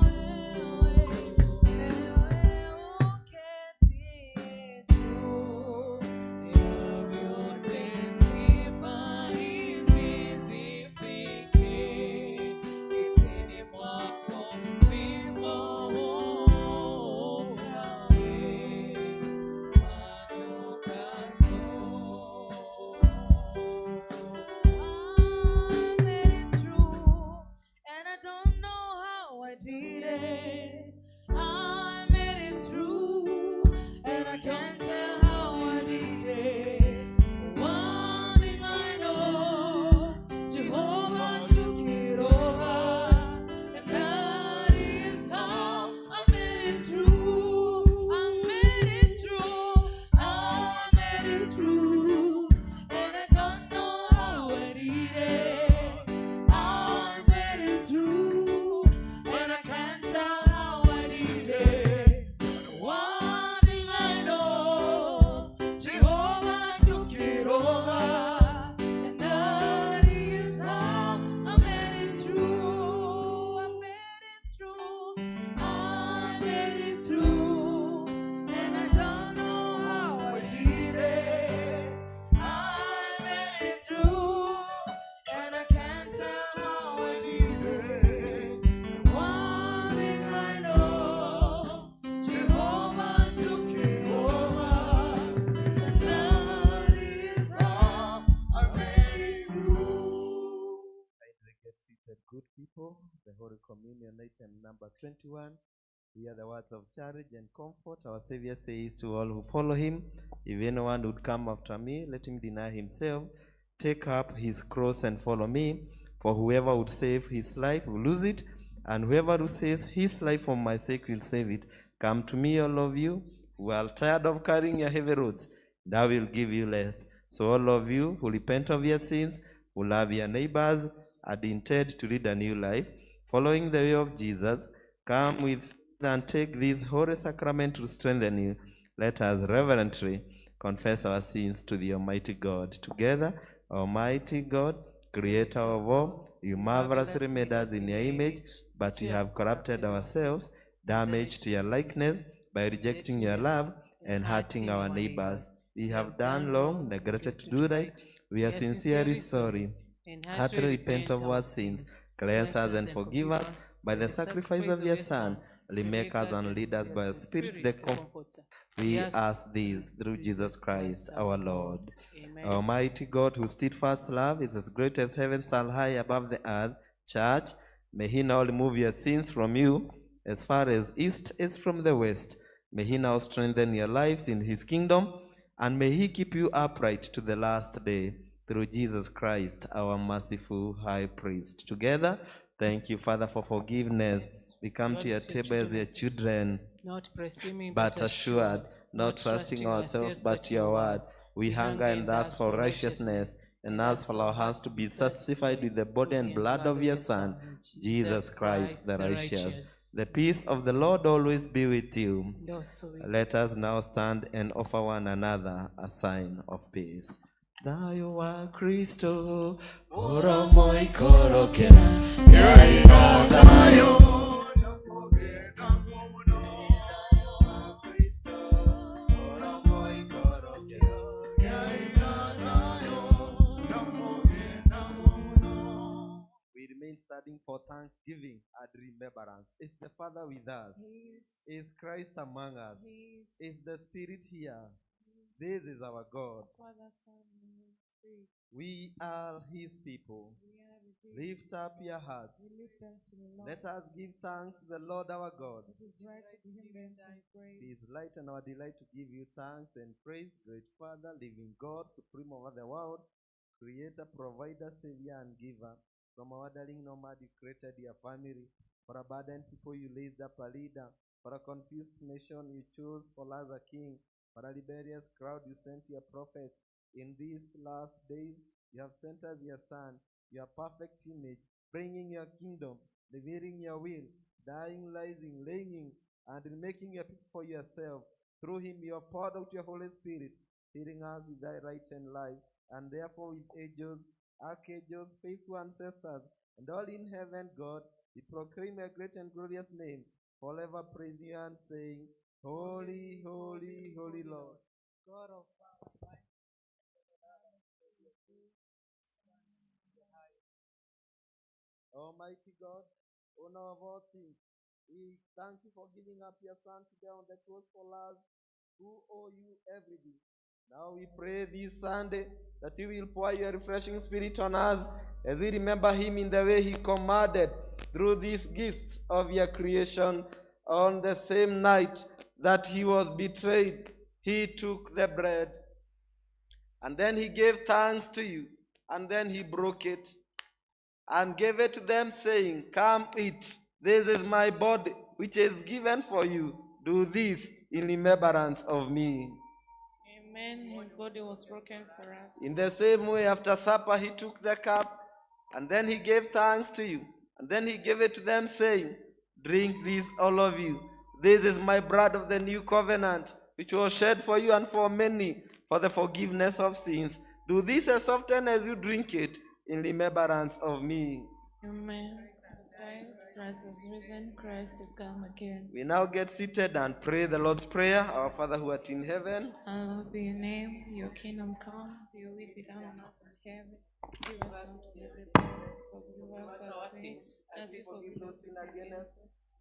Wewe uketie juu ya vyote, sifa hizi zifike kitini mwako, wimbo ukawe manukato. I made it through, and I don't know how I did it. I made it through, and I can't tell how I did it. One thing I know, Jehovah took it over, and that is how I made it through. I made it through, I made it through, and I don't know how I did it. I made it through, and I can't tell how I did it. One thing I know, Jehovah took it over, and that is how I made it through. I made it through, I made it through, and I don't know how I did it. I made it through, and I can't tell how I did it. One thing I know, Jehovah took it over, and that is how I made it through. Kindly get seated, good people. The Holy Communion item number 21. Hear the words of charity and comfort. Our Savior says to all who follow him, if anyone would come after me, let him deny himself, take up his cross and follow me. For whoever would save his life will lose it, and whoever would save his life for my sake will save it. Come to me, all of you who are tired of carrying your heavy roads, and I will give you rest. So all of you who repent of your sins, who love your neighbors, and intend to lead a new life, following the way of Jesus, come with and take this holy sacrament to strengthen you. Let us reverently confess our sins to the Almighty God. Together, Almighty God, Creator of all, you marvelously made us in your image, but we have corrupted ourselves, damaged your likeness by rejecting your love and hurting our neighbors. We have done wrong, neglected to do right. We are sincerely sorry. Heartily repent of our sins. Cleanse us and forgive us by the sacrifice of your Son. Remake us and lead us by your Spirit, the Comforter. We ask this through Jesus Christ, our Lord. Almighty God, whose steadfast love is as great as heavens are high above the earth, Church, may he now remove your sins from you as far as east is from the west. May he now strengthen your lives in his kingdom, and may he keep you upright to the last day, through Jesus Christ, our merciful high priest. Together, thank you, Father, for forgiveness. We come to your table as your children, not presuming but assured, not trusting ourselves but your word. We hunger and thirst for righteousness, and as for our hearts to be sanctified with the body and blood of your Son, Jesus Christ the righteous. The peace of the Lord always be with you. And also with Let us now stand and offer one another a sign of peace. Dayo wa Kristo, ora moi korokera, yaina dayo. We remain studying for thanksgiving and remembrance. Is the Father with us? Is Christ among us? Is the Spirit here? This is our God. We are His people. Lift up your hearts. Let us give thanks to the Lord our God. It is right to give Him thanks and praise. It is light and our delight to give you thanks and praise, great Father, living God, supreme over the world, creator, provider, savior, and giver. From our darling nomad, you created your family. For a burdened people, you raised up a leader. For a confused nation, you chose for us a king. For a rebellious crowd, you sent your prophets. In these last days, you have sent us your Son, your perfect image, bringing your kingdom, revealing your will, dying, rising, reigning, and making your people for yourself. Through him, you have poured out your Holy Spirit, filling us with thy right and life, and therefore with angels, archangels, faithful ancestors, and all in heaven, God, we proclaim your great and glorious name, forever praising you and saying, Holy, holy, holy Lord, God of power. Almighty God, owner of all things, we thank you for giving up your Son today on the cross for us, who owe you everything. Now we pray this Sunday that you will pour your refreshing Spirit on us as we remember him in the way he commanded through these gifts of your creation. On the same night that he was betrayed, he took the bread, and then he gave thanks to you, and then he broke it and gave it to them, saying, Come eat, this is my body, which is given for you. Do this in remembrance of me. Amen. His body was broken for us. In the same way, after supper, he took the cup, and then he gave thanks to you, and then he gave it to them, saying, Drink this, all of you. This is my blood of the new covenant, which was shed for you and for many, for the forgiveness of sins. Do this as often as you drink it, in remembrance of me. Amen. Christ is risen, Christ will come again. We now get seated and pray the Lord's Prayer. Our Father who art in heaven, hallowed be your name, your kingdom come, your will be done on earth as in heaven. Give us now today our bread, forgive us our sins, as we forgive those who sin against us.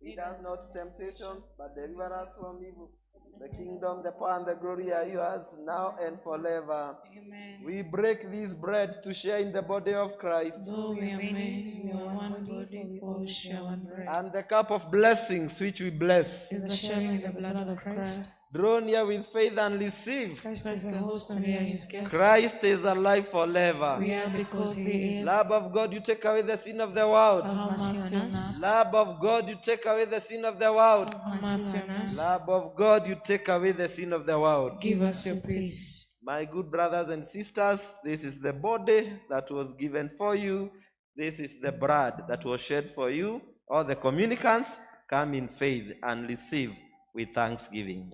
lead us not to temptation, but deliver us from evil. The kingdom, the power, and the glory are yours, now and forever. Amen. We break this bread to share in the body of Christ. Though we are many, we are one body, for we share one bread. And the cup of blessings which we bless Is the sharing the blood of Christ. Draw near with faith and receive. Christ is the host and we are his guests. Christ is alive forever. We are because he is. Love of God, you take away the sin of the world. Have mercy on us. Love of God, you take away the sin of the world. Have mercy on us. Love of God, you take away the sin of the world. Give us your peace. My good brothers and sisters, this is the body that was given for you. This is the blood that was shed for you. All the communicants, come in faith and receive with thanksgiving.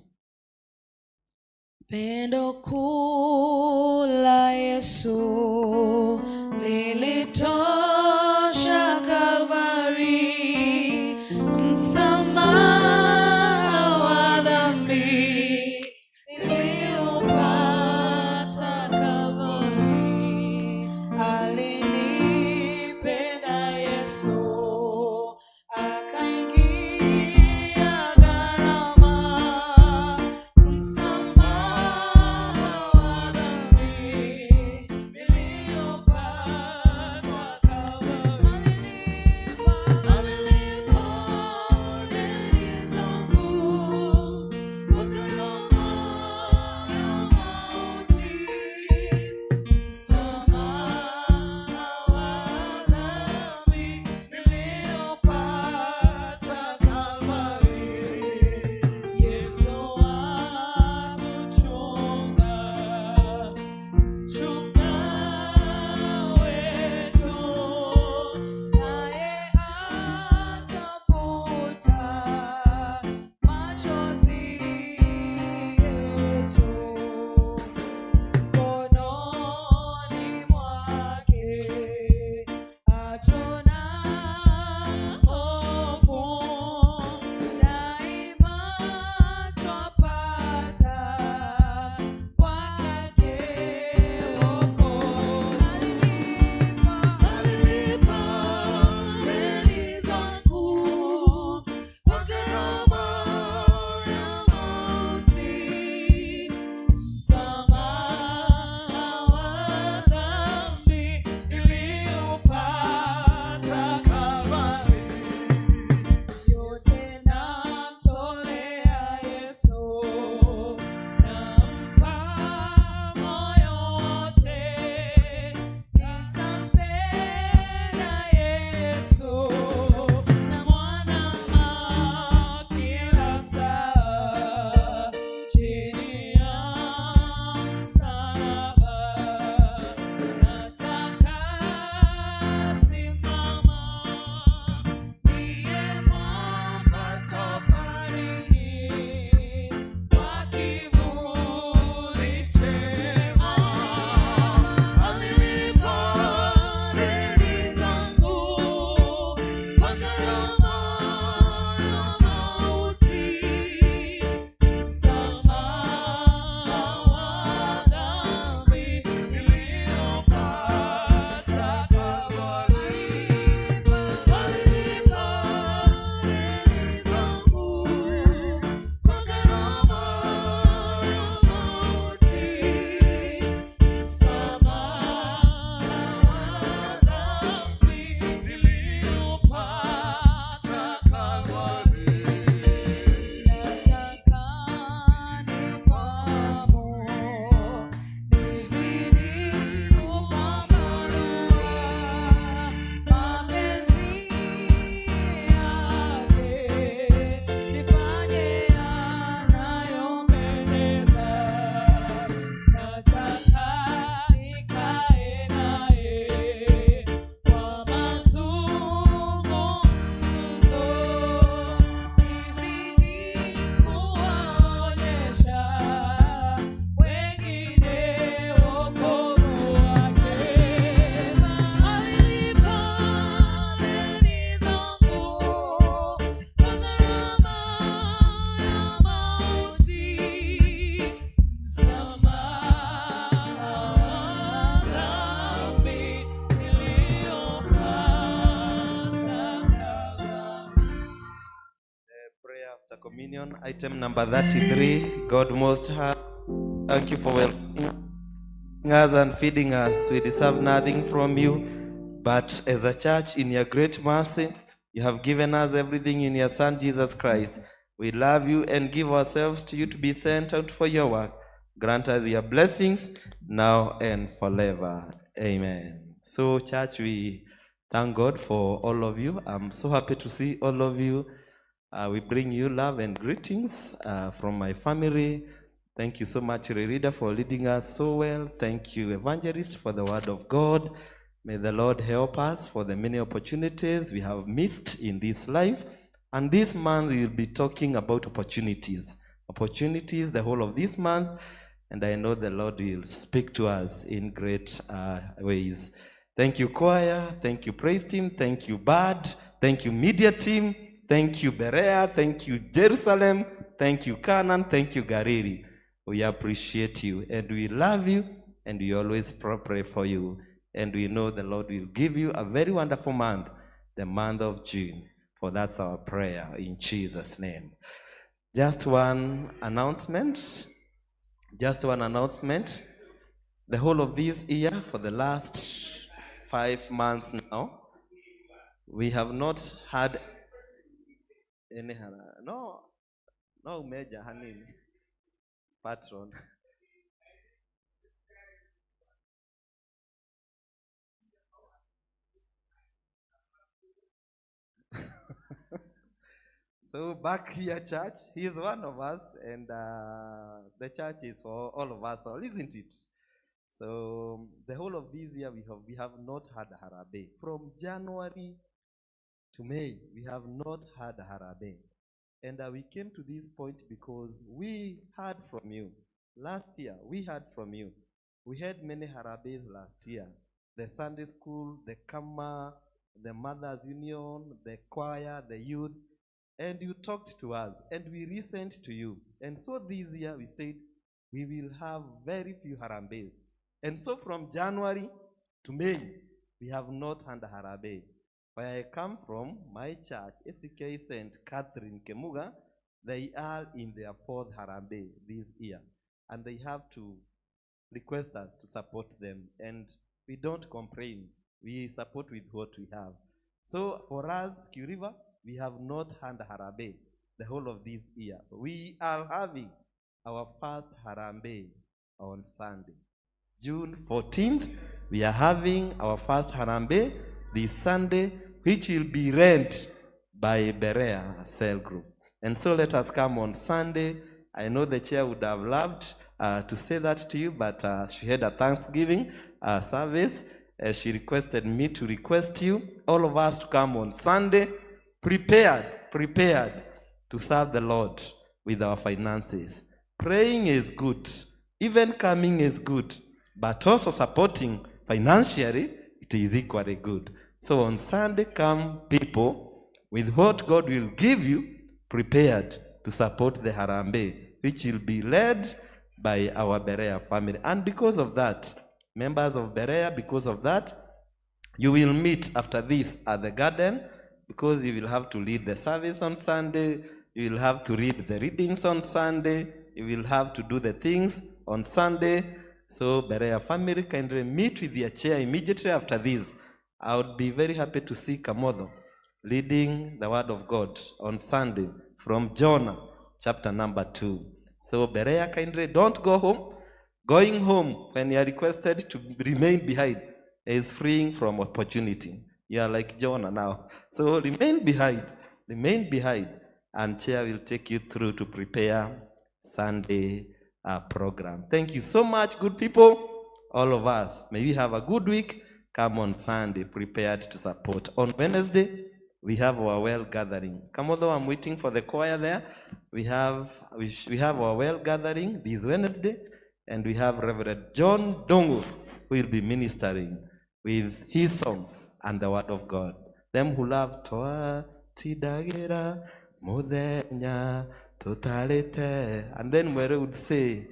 Pendo kuu la Yesu lilitosha Kalvari, msamaha wa dhambi niliopata Kalvari. Alinipenda Yesu, akaingia gharama, msamaha wa dhambi niliopata Kalvari. Alilipa communion, item number 33. God Most High, thank you for welcoming us and feeding us. We deserve nothing from you, but as a church, in your great mercy, you have given us everything in your Son, Jesus Christ. We love you and give ourselves to you to be sent out for your work. Grant us your blessings now and forever. Amen. So, church, we thank God for all of you. I'm so happy to see all of you. We bring you love and greetings from my family. Thank you so much, Reader, for leading us so well. Thank you, Evangelist, for the word of God. May the Lord help us for the many opportunities we have missed in this life. And this month, we will be talking about opportunities. Opportunities the whole of this month. And I know the Lord will speak to us in great ways. Thank you, choir. Thank you, praise team. Thank you, band. Thank you, media team. Thank you, Berea. Thank you, Jerusalem. Thank you, Canaan. Thank you, Gariri. We appreciate you and we love you and we always pray for you. And we know the Lord will give you a very wonderful month, the month of June. For that's our prayer in Jesus' name. Just one announcement. Just one announcement. The whole of this year, for the last 5 months now, we have not had any, no major honey patron. So back here, church, he is one of us, and the church is for all of us, all, isn't it? So the whole of this year, we have not had a harabe. From January to May, we have not had a harabe. And we came to this point because we heard from you. Last year, we heard from you. We had many harabes last year. The Sunday school, the Kama, the Mothers Union, the choir, the youth. And you talked to us, and we listened to you. And so this year, we said, we will have very few harambes. And so from January to May, we have not had a harabe. Where I come from, my church, A.C.K. St. Catherine Kemuga, they are in their 4th harambe this year. And they have to request us to support them. And we don't complain. We support with what we have. So for us, Kuriva, we have not had a harambe the whole of this year. We are having our first harambe on Sunday. June 14th, we are having our first harambe this Sunday, which will be led by Berea Cell Group. And so let us come on Sunday. I know the chair would have loved to say that to you, but she had a Thanksgiving service. She requested me to request you, all of us, to come on Sunday, prepared to serve the Lord with our finances. Praying is good. Even coming is good. But also supporting financially, it is equally good. So on Sunday, come people with what God will give you, prepared to support the harambe, which will be led by our Berea family. And because of that, members of Berea, because of that, you will meet after this at the garden, because you will have to lead the service on Sunday, you will have to read the readings on Sunday, you will have to do the things on Sunday. So Berea family, kindly meet with your chair immediately after this. I would be very happy to see Kamodo leading the word of God on Sunday from Jonah chapter number 2. So Berea, kindly don't go home. Going home when you are requested to remain behind is freeing from opportunity. You are like Jonah now. So remain behind, and chair will take you through to prepare Sunday program. Thank you so much, good people, all of us. May we have a good week. Come on Sunday, prepared to support. On Wednesday, we have our well gathering. Come, although I'm waiting for the choir there. We have our well gathering this Wednesday, and we have Reverend John Dongo, who will be ministering with his songs and the word of God. Them who love Toa Tidagira Mudenya Totalite. And then we would say,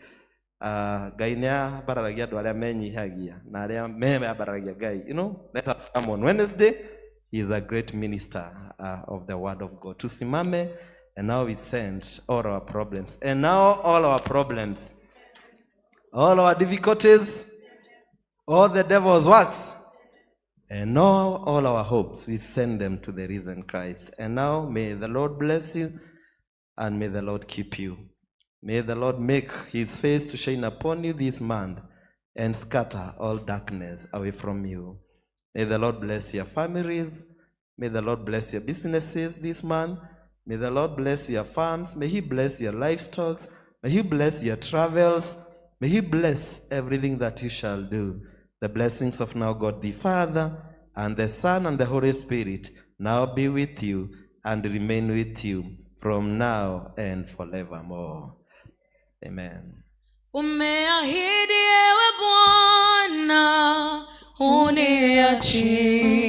Gainia Bararagia Dwala Meni Hagia, Naria Meme Bararagia Gai. You know, let us come on Wednesday. He is a great minister of the word of God. Tusimame And now we send all our problems. And now all our problems, all our difficulties, all the devil's works, and now all our hopes, we send them to the risen Christ. And now may the Lord bless you, and may the Lord keep you. May the Lord make his face to shine upon you this month and scatter all darkness away from you. May the Lord bless your families. May the Lord bless your businesses this month. May the Lord bless your farms. May he bless your livestock. May he bless your travels. May he bless everything that you shall do. The blessings of now God the Father, and the Son, and the Holy Spirit now be with you and remain with you from now and forevermore. Amen. Umeahidi ewe Bwana uniachie